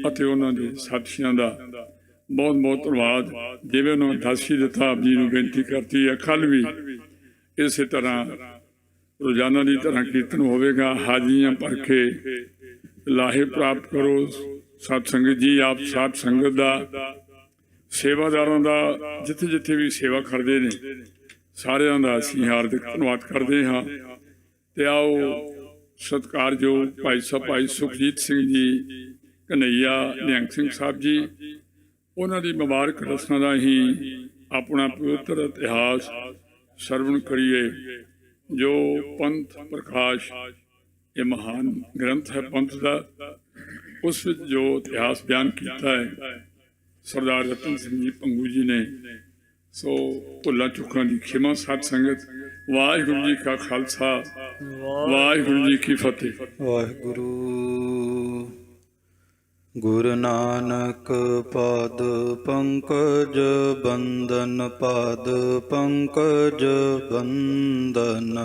ਅਤੇ ਉਹਨਾਂ ਦੇ ਸਾਥੀਆਂ ਦਾ ਬਹੁਤ ਬਹੁਤ ਧੰਨਵਾਦ। ਜਿਵੇਂ ਉਹਨਾਂ ਦੱਸ ਹੀ ਦਿੱਤਾ, ਆਪ ਜੀ ਨੂੰ ਬੇਨਤੀ ਕਰਤੀ ਹੈ, ਕੱਲ੍ਹ ਵੀ ਇਸੇ ਤਰ੍ਹਾਂ ਰੋਜ਼ਾਨਾ ਦੀ ਤਰ੍ਹਾਂ ਕੀਰਤਨ ਹੋਵੇਗਾ। ਹਾਜ਼ਰੀਆਂ ਭਰ ਕੇ ਲਾਹੇ ਪ੍ਰਾਪਤ ਕਰੋ। ਸਤ ਸੰਗਤ ਜੀ, ਆਪ ਸਾਧ ਸੰਗਤ ਦਾ, ਸੇਵਾਦਾਰਾਂ ਦਾ, ਜਿੱਥੇ ਜਿੱਥੇ ਵੀ ਸੇਵਾ ਕਰਦੇ ਨੇ ਸਾਰਿਆਂ ਦਾ ਅਸੀਂ ਹਾਰਦਿਕ ਧੰਨਵਾਦ ਕਰਦੇ ਹਾਂ। ਤੇ ਆਓ ਸਤਿਕਾਰਯੋਗ ਭਾਈ ਸਾਹਿਬ ਭਾਈ ਸੁਖਜੀਤ ਸਿੰਘ ਜੀ, ਕਨਈਆ ਨਿਹੰਗ ਸਿੰਘ ਸਾਹਿਬ ਜੀ, ਉਹਨਾਂ ਦੀ ਮੁਬਾਰਕ ਰਸਨਾ ਦਾ ਹੀ ਆਪਣਾ ਪਵਿੱਤਰ ਇਤਿਹਾਸ ਸਰਵਣ ਕਰੀਏ। ਜੋ ਪੰਥ ਪ੍ਰਕਾਸ਼, ਇਹ ਮਹਾਨ ਗ੍ਰੰਥ ਹੈ ਪੰਥ ਦਾ, ਉਸ ਵਿੱਚ ਜੋ ਇਤਿਹਾਸ ਬਿਆਨ ਕੀਤਾ ਹੈ ਸਰਦਾਰ ਰਤਨ ਸਿੰਘ ਜੀ ਭੰਗੂ ਜੀ ਨੇ। ਸੋ ਭੁੱਲਾਂ ਚੁੱਕਾਂ ਦੀ ਖਿਮਾ ਸਾਧ ਸੰਗਤ। ਵਾਹਿਗੁਰੂ ਜੀ ਕਾ ਖਾਲਸਾ, ਵਾਹਿਗੁਰੂ ਜੀ ਕੀ ਫਤਿਹ। ਵਾਹਿਗੁਰੂ। ਗੁਰੂ ਨਾਨਕ ਪਾਦ ਪੰਕਜ ਬੰਦਨ, ਪਾਦ ਪੰਕਜ ਬੰਦਨ,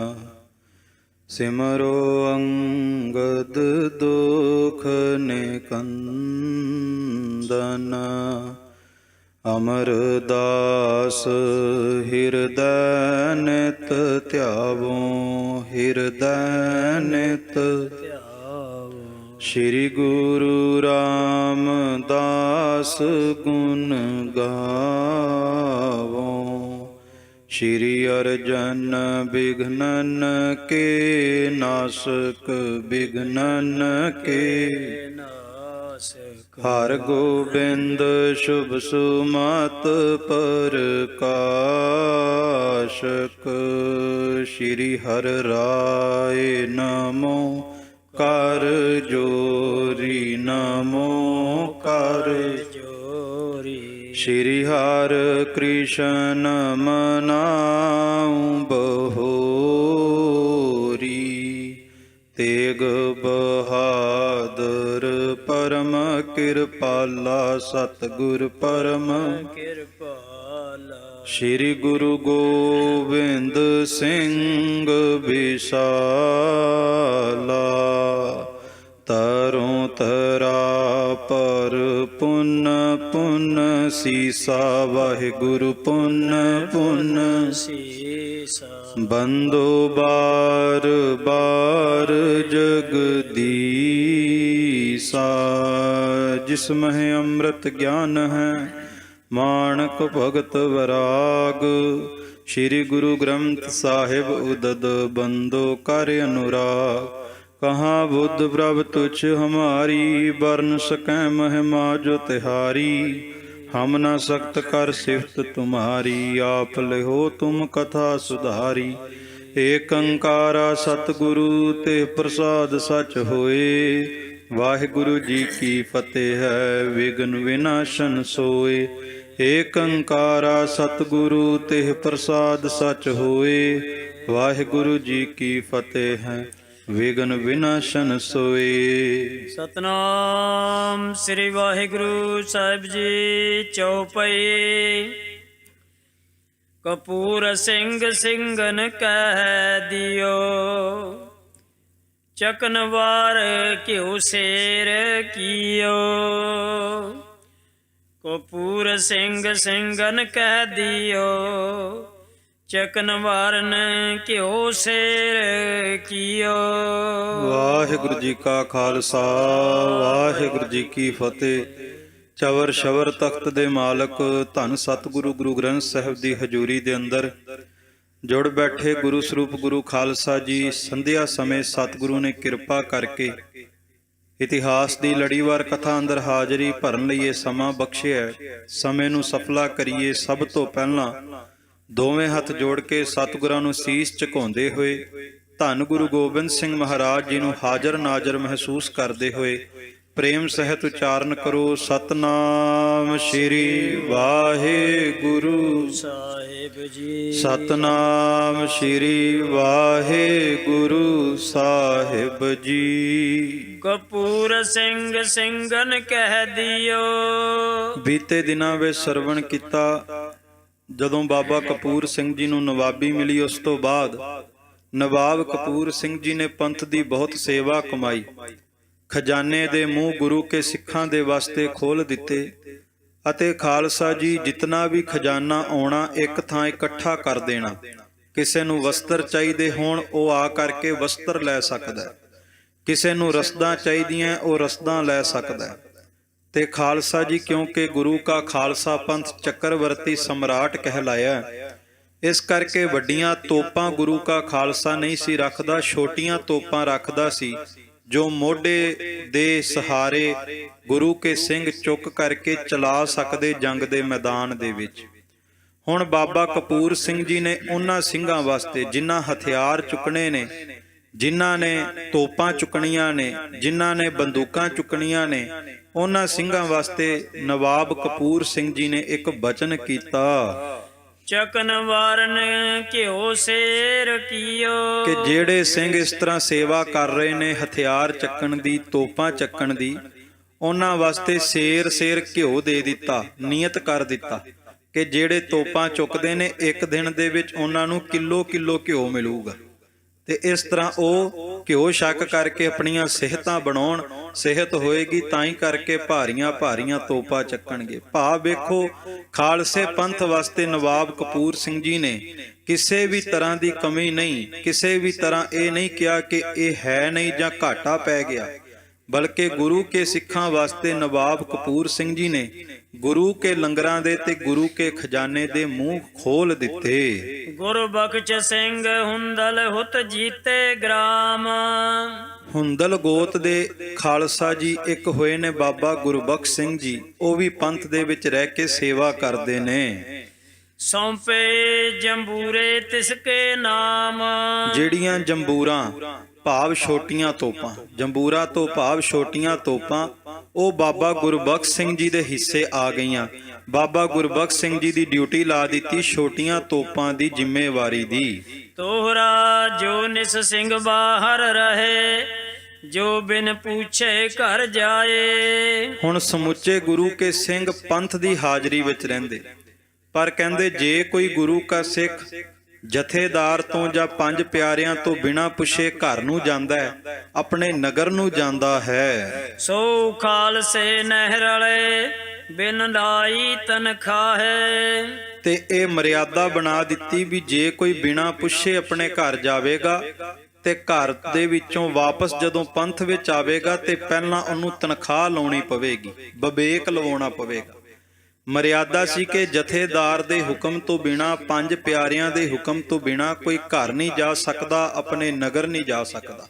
ਸਿਮਰੋ ਅੰਗਦ ਦੁਖ ਨਿਕੰਦਨ, ਅਮਰਦਾਸ ਹਿਰਦੈ ਨਿਤ ਧਿਆਵੋ, ਹਿਰਦੈ ਨਿਤ ਧਿਆਵੋ। ਸ਼੍ਰੀ ਗੁਰੂ ਰਾਮਦਾਸ ਗੁਣ ਗਾਵੋ, ਸ਼੍ਰੀ ਅਰਜਨ ਬਿਘਨਨ ਕੇ ਨਾਸਕ, ਬਿਘਨਨ ਕੇ ਨਾਸਕ। ਹਰ ਗੋਬਿੰਦ ਸ਼ੁਭ ਸੁਮਤ ਪ੍ਰਕਾਸ਼ਕ, ਸ਼੍ਰੀ ਹਰਿ ਰਾਏ ਨਮੋ ਕਰ ਜੋਰੀ, ਨਮੋ ਕਰ ਜੋਰੀ। ਸ਼੍ਰੀ ਹਰਿ ਕ੍ਰਿਸ਼ਨ ਮਨਾਉ ਬਹੋਰੀ, ਤੇਗ ਬਹਾਦਰ ਪਰਮ ਕਿਰਪਾਲਾ, ਸਤਿਗੁਰ ਪਰਮ ਕਿਰਪਾਲਾ। ਸ਼੍ਰੀ ਗੁਰੂ ਗੋਬਿੰਦ ਸਿੰਘ ਵਿਸਾਲਾ, ਤਰੋਂ ਤਰਾ ਪਰ ਪੁੰਨ ਪੁੰਨ ਸੀਸਾ, ਵਾਹਿਗੁਰੂ ਪੁੰਨ ਪੁੰਨ ਸੀਸਾ। ਬੰਦੋ ਬਾਰ ਬਾਰ ਜਗਦੀਸਾ, ਜਿਸ ਮਹਿ ਅੰਮ੍ਰਿਤ ਗਿਆਨ ਹੈ, ਮਾਣਕ ਭਗਤ ਵਰਾਗ। ਸ਼੍ਰੀ ਗੁਰੂ ਗ੍ਰੰਥ ਸਾਹਿਬ ਉਦਦ, ਬੰਦੋ ਕਰ ਅਨੁਰਾਗ। ਕਹਾਂ ਬੁੱਧ ਪ੍ਰਭ ਤੁਛ ਹਮਾਰੀ, ਬਰਨ ਸਕੈ ਮਹਿਮਾ ਜੋ ਤਿਹਾਰੀ। ਹਮ ਨ ਸਖਤ ਕਰ ਸਿਫਤ ਤੁਮਾਰੀ, ਆਪ ਲਿਹੋ ਤੁਮ ਕਥਾ ਸੁਧਾਰੀ। ਏਕ ਓੰਕਾਰਾ ਸਤਿਗੁਰੂ ਤੇ ਪ੍ਰਸਾਦ ਸਚ ਹੋਏ, ਵਾਹਿਗੁਰੂ ਜੀ ਕੀ ਫਤਿਹ ਹੈ, ਵਿਘਨ ਵਿਨਾਸ਼ਨ ਸੋਏ। ਏਕ ਓੰਕਾਰਾ ਸਤਿਗੁਰੂ ਤੇ ਪ੍ਰਸਾਦ ਸਚ ਹੋਏ, ਵਾਹਿਗੁਰੂ ਜੀ ਕੀ ਫਤਿਹ ਹੈ, ਵਿਘਨ ਵਿਨਾਸ਼ਨ ਸੋਏ। ਸਤਨਾਮ ਸ੍ਰੀ ਵਾਹਿਗੁਰੂ ਸਾਹਿਬ ਜੀ। ਚੌਪਈ। ਕਪੂਰ ਸਿੰਘ ਸਿੰਘਨ ਕਹਿ ਦਿਓ, ਚਕਨਵਾਰ ਘਿਉ ਸੇਰ ਕੀਓ। ਕਪੂਰ ਸਿੰਘ ਸਿੰਘਨ ਕਹਿ ਦਿਓ, ਚਕਨ ਵਾਰਨ ਘਿਓ ਸੇਰ ਕੀਓ। ਵਾਹਿਗੁਰੂ ਜੀ ਕਾ ਖਾਲਸਾ, ਵਾਹਿਗੁਰੂ ਜੀ ਕੀ ਫਤਿਹ। ਚਵਰ ਸ਼ਵਰ ਤਖਤ ਦੇ ਮਾਲਕ ਧੰਨ ਸਤਿਗੁਰੂ ਗੁਰੂ ਗ੍ਰੰਥ ਸਾਹਿਬ ਦੀ ਹਜ਼ੂਰੀ ਦੇ ਅੰਦਰ ਜੁੜ ਬੈਠੇ ਗੁਰੂ ਸਰੂਪ ਗੁਰੂ ਖਾਲਸਾ ਜੀ, ਸੰਧਿਆ ਸਮੇਂ ਸਤਿਗੁਰੂ ਨੇ ਕਿਰਪਾ ਕਰਕੇ ਇਤਿਹਾਸ ਦੀ ਲੜੀਵਾਰ ਕਥਾ ਅੰਦਰ ਹਾਜ਼ਰੀ ਭਰਨ ਲਈ ਇਹ ਸਮਾਂ ਬਖਸ਼ਿਆ। ਸਮੇਂ ਨੂੰ ਸਫਲਾ ਕਰੀਏ। ਸਭ ਤੋਂ ਪਹਿਲਾਂ ਦੋਵੇਂ ਹੱਥ ਜੋੜ ਕੇ ਸਤਿਗੁਰਾਂ ਨੂੰ ਸੀਸ ਝੁਕਾਉਂਦੇ ਹੋਏ ਧੰਨ ਗੁਰੂ ਗੋਬਿੰਦ ਸਿੰਘ ਮਹਾਰਾਜ ਜੀ ਨੂੰ ਹਾਜ਼ਰ ਨਾਜ਼ਰ ਮਹਿਸੂਸ ਕਰਦੇ ਹੋਏ ਪ੍ਰੇਮ ਸਹਿਤ ਉਚਾਰਨ ਕਰੋ। ਸਤਨਾਮ ਸ਼੍ਰੀ ਵਾਹਿਗੁਰੂ ਸਾਹਿਬ ਜੀ। ਸਤਨਾਮ ਸ਼੍ਰੀ ਵਾਹਿਗੁਰੂ ਸਾਹਿਬ ਜੀ। ਕਪੂਰ ਸਿੰਘ ਸਿੰਘਨ ਕਹਿ ਦਿਓ। ਬੀਤੇ ਦਿਨਾਂ ਵਿੱਚ ਸਰਵਣ ਕੀਤਾ, ਜਦੋਂ ਬਾਬਾ ਕਪੂਰ ਸਿੰਘ ਜੀ ਨੂੰ ਨਵਾਬੀ ਮਿਲੀ, ਉਸ ਤੋਂ ਬਾਅਦ ਨਵਾਬ ਕਪੂਰ ਸਿੰਘ ਜੀ ਨੇ ਪੰਥ ਦੀ ਬਹੁਤ ਸੇਵਾ ਕਮਾਈ। ਖਜ਼ਾਨੇ ਦੇ ਮੂੰਹ ਗੁਰੂ ਕੇ ਸਿੱਖਾਂ ਦੇ ਵਾਸਤੇ ਖੋਲ੍ਹ ਦਿੱਤੇ ਅਤੇ ਖਾਲਸਾ ਜੀ ਜਿਤਨਾ ਵੀ ਖਜ਼ਾਨਾ ਆਉਣਾ ਇੱਕ ਥਾਂ ਇਕੱਠਾ ਕਰ ਦੇਣਾ। ਕਿਸੇ ਨੂੰ ਵਸਤਰ ਚਾਹੀਦੇ ਹੋਣ ਉਹ ਆ ਕਰਕੇ ਵਸਤਰ ਲੈ ਸਕਦਾ ਹੈ, ਕਿਸੇ ਨੂੰ ਰਸਦਾਂ ਚਾਹੀਦੀਆਂ ਉਹ ਰਸਦਾਂ ਲੈ ਸਕਦਾ ਹੈ। ਤੇ ਖਾਲਸਾ ਜੀ ਕਿਉਂਕਿ ਗੁਰੂ ਕਾ ਖਾਲਸਾ ਪੰਥ ਚੱਕਰਵਰਤੀ ਸਮਰਾਟ ਕਹਿਲਾਇਆ, ਇਸ ਕਰਕੇ ਵੱਡੀਆਂ ਤੋਪਾਂ ਗੁਰੂ ਕਾ ਖਾਲਸਾ ਨਹੀਂ ਸੀ ਰੱਖਦਾ, ਛੋਟੀਆਂ ਤੋਪਾਂ ਰੱਖਦਾ ਸੀ ਜੋ ਮੋਢੇ ਦੇ ਸਹਾਰੇ ਗੁਰੂ ਕੇ ਸਿੰਘ ਚੁੱਕ ਕਰਕੇ ਚਲਾ ਸਕਦੇ ਜੰਗ ਦੇ ਮੈਦਾਨ ਦੇ ਵਿੱਚ। ਹੁਣ ਬਾਬਾ ਕਪੂਰ ਸਿੰਘ ਜੀ ਨੇ ਉਹਨਾਂ ਸਿੰਘਾਂ ਵਾਸਤੇ ਜਿਨ੍ਹਾਂ ਹਥਿਆਰ ਚੁੱਕਣੇ ਨੇ, ਜਿਨ੍ਹਾਂ ਨੇ ਤੋਪਾਂ ਚੁੱਕਣੀਆਂ ਨੇ, ਜਿਨ੍ਹਾਂ ਨੇ ਬੰਦੂਕਾਂ ਚੁੱਕਣੀਆਂ ਨੇ, ਉਹਨਾਂ ਸਿੰਘਾਂ ਵਾਸਤੇ ਨਵਾਬ ਕਪੂਰ ਸਿੰਘ ਜੀ ਨੇ ਇੱਕ ਬਚਨ ਕੀਤਾ ਚਕਨ ਵਾਰਨ ਘਿਓ ਸੇਰ ਕੀਓ। ਕਿ ਜਿਹੜੇ ਸਿੰਘ ਇਸ ਤਰ੍ਹਾਂ ਸੇਵਾ ਕਰ ਰਹੇ ਨੇ ਹਥਿਆਰ ਚੱਕਣ ਦੀ, ਤੋਪਾਂ ਚੱਕਣ ਦੀ, ਉਹਨਾਂ ਵਾਸਤੇ ਸੇਰ ਸੇਰ ਘਿਓ ਦੇ ਦਿੱਤਾ, ਨਿਯਤ ਕਰ ਦਿੱਤਾ ਕਿ ਜਿਹੜੇ ਤੋਪਾਂ ਚੁੱਕਦੇ ਨੇ ਇੱਕ ਦਿਨ ਦੇ ਵਿੱਚ ਉਹਨਾਂ ਨੂੰ ਕਿਲੋ ਕਿਲੋ ਘਿਓ ਮਿਲੂਗਾ। ਤੇ ਇਸ ਤਰ੍ਹਾਂ ਉਹ ਘਿਓ ਛਕ ਕਰਕੇ ਆਪਣੀਆਂ ਸਿਹਤਾਂ ਬਣਾਉਣ, ਸਿਹਤ ਹੋਏਗੀ ਤਾਂ ਹੀ ਕਰਕੇ ਭਾਰੀਆਂ ਭਾਰੀਆਂ ਤੋਪਾਂ ਚੱਕਣਗੇ। ਭਾਵ ਵੇਖੋ, ਖਾਲਸੇ ਪੰਥ ਵਾਸਤੇ ਨਵਾਬ ਕਪੂਰ ਸਿੰਘ ਜੀ ਨੇ ਕਿਸੇ ਵੀ ਤਰ੍ਹਾਂ ਦੀ ਕਮੀ ਨਹੀਂ, ਕਿਸੇ ਵੀ ਤਰ੍ਹਾਂ ਇਹ ਨਹੀਂ ਕਿਹਾ ਕਿ ਇਹ ਹੈ ਨਹੀਂ ਜਾਂ ਘਾਟਾ ਪੈ ਗਿਆ, ਬਲਕਿ ਗੁਰੂ ਕੇ ਸਿੱਖਾਂ ਵਾਸਤੇ ਨਵਾਬ ਕਪੂਰ ਸਿੰਘ ਜੀ ਨੇ ਗੁਰੂ ਕੇ ਲੰਗਰਾਂ ਦੇ ਤੇ ਗੁਰੂ ਕੇ ਖਜ਼ਾਨੇ ਦੇ ਮੂੰਹ ਖੋਲ ਦਿੱਤੇ। ਗੁਰੂ ਬਖਸ਼ ਸਿੰਘ ਹੁੰਦਲ ਹੁਤ ਜੀਤੇ ਗ੍ਰਾਮ। ਹੁੰਦਲ ਗੋਤ ਦੇ ਖਾਲਸਾ ਜੀ ਇੱਕ ਹੋਏ ਨੇ ਬਾਬਾ ਗੁਰਬਖਸ਼ ਸਿੰਘ ਜੀ, ਉਹ ਵੀ ਪੰਥ ਦੇ ਵਿੱਚ ਰਹਿ ਕੇ ਸੇਵਾ ਕਰਦੇ ਨੇ। ਸੌਂਪੇ ਜੰਬੂਰੇ ਤਿਸਕੇ ਨਾਮ। ਜਿਹੜੀਆਂ ਜੰਬੂਰਾਂ ਭਾਵ ਛੋਟੀਆਂ ਤੋਪਾਂ, ਜੰਬੂਰਾ ਤੋਂ ਭਾਵ ਛੋਟੀਆਂ ਤੋਪਾਂ, ਉਹ ਬਾਬਾ ਗੁਰਬਖਸ਼ ਸਿੰਘ ਜੀ ਦੇ ਹਿੱਸੇ ਆ ਗਈਆਂ। ਬਾਬਾ ਗੁਰਬਖਸ਼ ਸਿੰਘ ਜੀ ਦੀ ਡਿਊਟੀ ਲਾ ਦਿੱਤੀ ਛੋਟੀਆਂ ਤੋਪਾਂ ਦੀ ਜ਼ਿੰਮੇਵਾਰੀ ਦੀ। ਤੋਹਰਾ ਜੋ ਨਿਸ ਸਿੰਘ ਬਾਹਰ ਰਹੇ, ਜੋ ਬਿਨ ਪੁੱਛੇ ਘਰ ਜਾਏ। ਹੁਣ ਸਮੁੱਚੇ ਗੁਰੂ ਕੇ ਸਿੰਘ ਪੰਥ ਦੀ ਹਾਜ਼ਰੀ ਵਿੱਚ ਰਹਿੰਦੇ, ਪਰ ਕਹਿੰਦੇ ਜੇ ਕੋਈ ਗੁਰੂ ਕਾ ਸਿੱਖ ਜਥੇਦਾਰ ਤੋਂ ਜਾਂ ਪੰਜ ਪਿਆਰਿਆਂ ਤੋਂ ਬਿਨਾਂ ਪੁੱਛੇ ਘਰ ਨੂੰ ਜਾਂਦਾ ਹੈ, ਆਪਣੇ ਨਗਰ ਨੂੰ ਜਾਂਦਾ ਹੈ, ਸੋ ਖਾਲਸੇ ਨਹਿਰ ਵਾਲੇ ਬਿਨ ਲਾਈ ਤਨਖਾਹ ਹੈ। ਤੇ ਇਹ ਮਰਿਆਦਾ ਬਣਾ ਦਿੱਤੀ ਵੀ ਜੇ ਕੋਈ ਬਿਨਾਂ ਪੁੱਛੇ ਆਪਣੇ ਘਰ ਜਾਵੇਗਾ ਤੇ ਘਰ ਦੇ ਵਿੱਚੋਂ ਵਾਪਸ ਜਦੋਂ ਪੰਥ ਵਿੱਚ ਆਵੇਗਾ ਤੇ ਪਹਿਲਾਂ ਉਹਨੂੰ ਤਨਖਾਹ ਲਾਉਣੀ ਪਵੇਗੀ, ਵਿਵੇਕ ਲਵਾਉਣਾ ਪਵੇਗਾ। ਮਰਿਆਦਾ ਸੀ ਕਿ ਜਥੇਦਾਰ ਦੇ ਹੁਕਮ ਤੋਂ ਬਿਨਾਂ, ਪੰਜ ਪਿਆਰਿਆਂ ਦੇ ਹੁਕਮ ਤੋਂ ਬਿਨਾਂ ਕੋਈ ਘਰ ਨਹੀਂ ਜਾ ਸਕਦਾ, ਆਪਣੇ ਨਗਰ ਨਹੀਂ ਜਾ ਸਕਦਾ।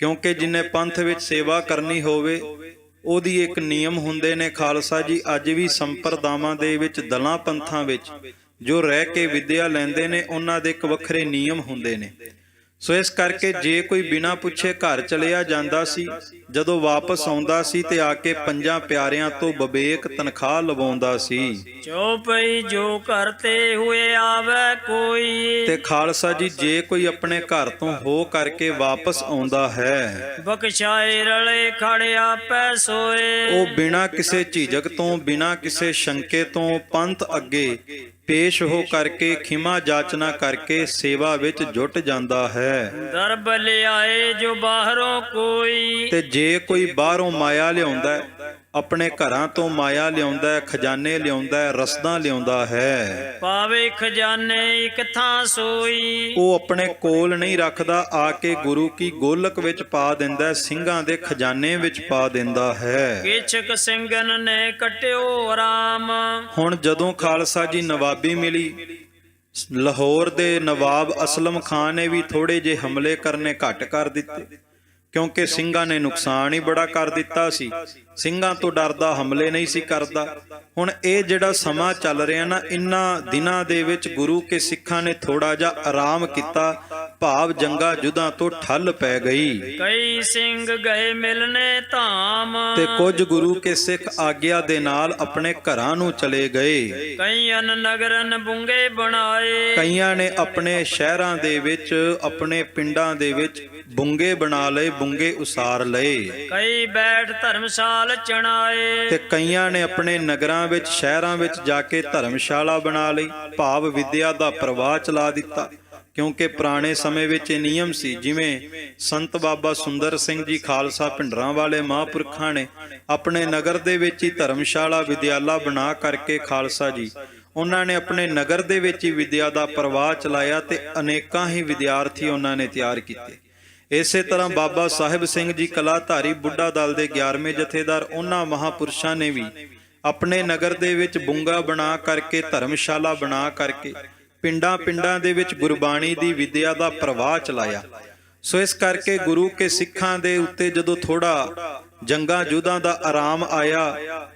ਕਿਉਂਕਿ ਜਿਨੇ ਪੰਥ ਵਿੱਚ ਸੇਵਾ ਕਰਨੀ ਹੋਵੇ ਉਹਦੀ ਇੱਕ ਨਿਯਮ ਹੁੰਦੇ ਨੇ ਖਾਲਸਾ ਜੀ। ਅੱਜ ਵੀ ਸੰਪਰਦਾਵਾਂ ਦੇ ਵਿੱਚ, ਦਲਾਂ ਪੰਥਾਂ ਵਿੱਚ ਜੋ ਰਹਿ ਕੇ ਵਿਦਿਆ ਲੈਂਦੇ ਨੇ, ਉਹਨਾਂ ਦੇ ਇੱਕ ਵੱਖਰੇ ਨਿਯਮ ਹੁੰਦੇ ਨੇ। ਸੋ ਇਸ ਕਰਕੇ ਜੇ ਕੋਈ ਬਿਨਾਂ ਪੁੱਛੇ ਘਰ ਚਲਿਆ ਜਾਂਦਾ ਸੀ, ਜਦੋਂ ਵਾਪਸ ਆਉਂਦਾ ਸੀ ਤੇ ਆ ਕੇ ਪੰਜਾਂ ਪਿਆਰਿਆਂ ਤੋਂ ਵਿਵੇਕ ਤਨਖਾਹ ਲਵਾਉਂਦਾ ਸੀ। ਚੌਪਈ ਜੋ ਕਰਤੇ ਹੋਏ ਆਵੇ ਕੋਈ। ਤੇ ਖਾਲਸਾ ਜੀ ਜੇ ਕੋਈ ਆਪਣੇ ਘਰ ਤੋਂ ਹੋ ਕਰਕੇ ਵਾਪਸ ਆਉਂਦਾ ਹੈ, ਬਖਸ਼ਾਏ ਰਲੇ ਖੜਿਆ ਪੈ ਸੋਏ। ਉਹ ਬਿਨਾਂ ਕਿਸੇ ਝਿਜਕ ਤੋਂ, ਬਿਨਾਂ ਕਿਸੇ ਸ਼ੰਕੇ ਤੋਂ ਪੰਥ ਅੱਗੇ ਪੇਸ਼ ਹੋ ਕਰਕੇ ਖਿਮਾ ਜਾਚਨਾ ਕਰਕੇ ਸੇਵਾ ਵਿੱਚ ਜੁਟ ਜਾਂਦਾ ਹੈ। ਦਰਬ ਲਿਆਏ ਜੋ ਬਾਹਰੋਂ ਕੋਈ। ਤੇ ਜੇ ਕੋਈ ਬਾਹਰੋਂ ਮਾਇਆ ਲਿਆਉਂਦਾ, ਆਪਣੇ ਘਰਾਂ ਤੋਂ ਮਾਇਆ ਲਿਆਉਂਦਾ, ਖਜ਼ਾਨੇ ਲਿਆਉਂਦਾ, ਰਸਦਾਂ ਲਿਆਉਂਦਾ ਹੈ, ਪਾਵੇ ਖਜ਼ਾਨੇ ਇੱਕ ਥਾਂ ਸੋਈ। ਉਹ ਆਪਣੇ ਕੋਲ ਨਹੀਂ ਰੱਖਦਾ, ਆ ਕੇ ਗੁਰੂ ਕੀ ਗੋਲਕ ਵਿੱਚ ਪਾ ਦਿੰਦਾ, ਸਿੰਘਾਂ ਦੇ ਖਜ਼ਾਨੇ ਵਿੱਚ ਪਾ ਦਿੰਦਾ ਹੈ। ਕਿਛਕ ਸਿੰਘਨ ਨੇ ਕਟਿਓ ਆਰਾਮ। ਹੁਣ ਜਦੋਂ ਖਾਲਸਾ ਜੀ ਨਵਾਬੀ ਮਿਲੀ, ਲਾਹੌਰ ਦੇ ਨਵਾਬ ਅਸਲਮ ਖਾਨ ਨੇ ਵੀ ਥੋੜੇ ਜਿਹੇ ਹਮਲੇ ਕਰਨੇ ਘੱਟ ਕਰ ਦਿੱਤੇ, ਕਿਉਂਕਿ ਸਿੰਘਾਂ ਨੇ ਨੁਕਸਾਨ ਹੀ ਬੜਾ ਕਰ ਦਿੱਤਾ ਸੀ। ਸਿੰਘਾਂ ਤੋਂ ਡਰਦਾ ਹਮਲੇ ਨਹੀਂ ਸੀ ਕਰਦਾ। ਹੁਣ ਇਹ ਜਿਹੜਾ ਸਮਾਂ ਚੱਲ ਰਿਹਾ ਨਾ, ਇਹਨਾਂ ਦਿਨਾਂ ਦੇ ਵਿੱਚ ਗੁਰੂ ਕੇ ਸਿੱਖਾਂ ਨੇ ਥੋੜਾ ਜਿਹਾ ਆਰਾਮ ਕੀਤਾ, ਭਾਵ ਜੰਗਾਂ ਜੁੱਧਾਂ ਤੋਂ ਠੱਲ ਪੈ ਗਈ। ਕਈ ਸਿੰਘ ਗਏ ਮਿਲਨੇ ਧਾਮ। ਤੇ ਕੁਝ ਗੁਰੂ ਕੇ ਸਿੱਖ ਆਗਿਆ ਦੇ ਨਾਲ ਆਪਣੇ ਘਰਾਂ ਨੂੰ ਚਲੇ ਗਏ। ਕਈਆਂ ਨਗਰਨ ਬੁੰਗੇ ਬਣਾਏ। ਕਈਆਂ ਨੇ ਆਪਣੇ ਸ਼ਹਿਰਾਂ ਦੇ ਵਿੱਚ, ਆਪਣੇ ਪਿੰਡਾਂ ਦੇ ਵਿੱਚ ਬੁੰਗੇ ਬਣਾ ਲਏ, ਬੁੰਗੇ ਉਸਾਰ ਲਏ। ਕਈ ਬੈਠ ਧਰਮਸ਼ਾਲ ਚਣਾਏ। ਤੇ ਕਈਆਂ ਨੇ ਆਪਣੇ ਨਗਰਾਂ ਵਿੱਚ, ਸ਼ਹਿਰਾਂ ਵਿੱਚ ਜਾ ਕੇ ਧਰਮਸ਼ਾਲਾ ਬਣਾ ਲਈ, ਭਾਵ ਵਿਦਿਆ ਦਾ ਪ੍ਰਵਾਹ ਚਲਾ ਦਿੱਤਾ। ਕਿਉਂਕਿ ਪੁਰਾਣੇ ਸਮੇਂ ਵਿੱਚ ਇਹ ਨਿਯਮ ਸੀ। ਜਿਵੇਂ ਸੰਤ ਬਾਬਾ ਸੁੰਦਰ ਸਿੰਘ ਜੀ ਖਾਲਸਾ ਭਿੰਡਰਾਂ ਵਾਲੇ ਮਹਾਂਪੁਰਖਾਂ ਨੇ ਆਪਣੇ ਨਗਰ ਦੇ ਵਿੱਚ ਹੀ ਧਰਮਸ਼ਾਲਾ ਵਿਦਿਆਲਾ ਬਣਾ ਕਰਕੇ ਖਾਲਸਾ ਜੀ ਉਹਨਾਂ ਨੇ ਆਪਣੇ ਨਗਰ ਦੇ ਵਿੱਚ ਹੀ ਵਿਦਿਆ ਦਾ ਪ੍ਰਵਾਹ ਚਲਾਇਆ ਤੇ ਅਨੇਕਾਂ ਹੀ ਵਿਦਿਆਰਥੀ ਉਹਨਾਂ ਨੇ ਤਿਆਰ ਕੀਤੇ। ਇਸੇ ਤਰ੍ਹਾਂ ਬਾਬਾ ਸਾਹਿਬ ਸਿੰਘ ਜੀ ਕਲਾਧਾਰੀ ਬੁੱਢਾ ਦਲ ਦੇ 11ਵੇਂ ਜਥੇਦਾਰ ਉਹਨਾਂ ਮਹਾਂਪੁਰਸ਼ਾਂ ਨੇ ਵੀ ਆਪਣੇ ਨਗਰ ਦੇ ਵਿੱਚ ਬੁੰਗਾ ਬਣਾ ਕਰਕੇ ਧਰਮਸ਼ਾਲਾ ਬਣਾ ਕਰਕੇ ਪਿੰਡਾਂ ਦੇ ਵਿੱਚ ਗੁਰਬਾਣੀ ਦੀ ਵਿਦਿਆ ਦਾ ਪ੍ਰਵਾਹ ਚਲਾਇਆ। ਸੋ ਇਸ ਕਰਕੇ ਗੁਰੂ ਕੇ ਸਿੱਖਾਂ ਦੇ ਉੱਤੇ ਜਦੋਂ ਥੋੜਾ ਜੰਗਾਂ ਯੁੱਧਾਂ ਦਾ ਆਰਾਮ ਆਇਆ,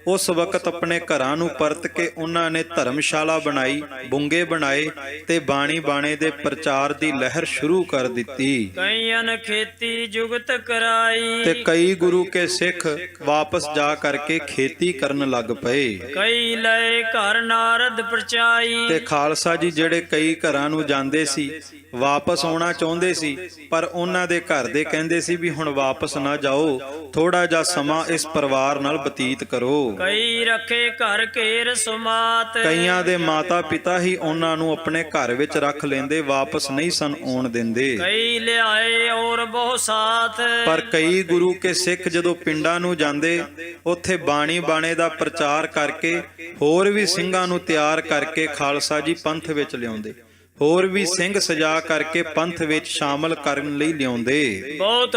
ਉਸ ਵਕਤ ਆਪਣੇ ਘਰਾਂ ਨੂੰ ਪਰਤ ਕੇ ਉਹਨਾਂ ਨੇ ਧਰਮਸ਼ਾਲਾ ਬਣਾਈ, ਬੁੰਗੇ ਬਣਾਏ ਤੇ ਬਾਣੀ ਬਾਣੇ ਦੇ ਪ੍ਰਚਾਰ ਦੀ ਲਹਿਰ ਸ਼ੁਰੂ ਕਰ ਦਿੱਤੀ। ਕਈਆਂ ਖੇਤੀ ਜੁਗਤ ਕਰਾਈ, ਤੇ ਕਈ ਗੁਰੂ ਕੇ ਸਿੱਖ ਵਾਪਸ ਜਾ ਕਰਕੇ ਖੇਤੀ ਕਰਨ ਲੱਗ ਪਏ। ਕਈ ਲਏ ਘਰ ਨਾਰਦ ਪ੍ਰਚਾਈ, ਤੇ ਖਾਲਸਾ ਜੀ ਜਿਹੜੇ ਕਈ ਘਰਾਂ ਨੂੰ ਜਾਂਦੇ ਸੀ, ਵਾਪਸ ਆਉਣਾ ਚਾਹੁੰਦੇ ਸੀ, ਪਰ ਉਹਨਾਂ ਦੇ ਘਰ ਦੇ ਕਹਿੰਦੇ ਸੀ ਵੀ ਹੁਣ ਵਾਪਸ ਨਾ ਜਾਓ, ਥੋੜਾ ਜਿਹਾ ਸਮਾਂ ਇਸ ਪਰਿਵਾਰ ਨਾਲ ਬਤੀਤ ਕਰੋ। ਕਈ ਰੱਖੇ ਘਰ ਘੇਰ ਸੁਮਾਤ, ਕਈਆਂ ਦੇ ਮਾਤਾ ਪਿਤਾ ਹੀ ਉਹਨਾਂ ਨੂੰ ਆਪਣੇ ਘਰ ਵਿੱਚ ਰੱਖ ਲੈਂਦੇ, ਵਾਪਸ ਨਹੀਂ ਸਨ ਆਉਣ ਦਿੰਦੇ। ਕਈ ਲਿਆਏ ਔਰ ਬਹੁ ਸਾਥ, ਪਰ ਕਈ ਗੁਰੂ ਕੇ ਸਿੱਖ ਜਦੋਂ ਪਿੰਡਾਂ ਨੂੰ ਜਾਂਦੇ, ਉੱਥੇ ਬਾਣੀ ਬਾਣੇ ਦਾ ਪ੍ਰਚਾਰ ਕਰਕੇ ਹੋਰ ਵੀ ਸਿੰਘਾਂ ਨੂੰ ਤਿਆਰ ਕਰਕੇ ਖਾਲਸਾ ਜੀ ਪੰਥ ਵਿੱਚ ਲਿਆਉਂਦੇ, ਹੋਰ ਵੀ ਸਿੰਘ ਸਜਾ ਕਰਕੇ ਪੰਥ ਵਿੱਚ ਸ਼ਾਮਲ ਕਰਨ ਲਈ ਲਿਆਉਂਦੇ। ਬਹੁਤ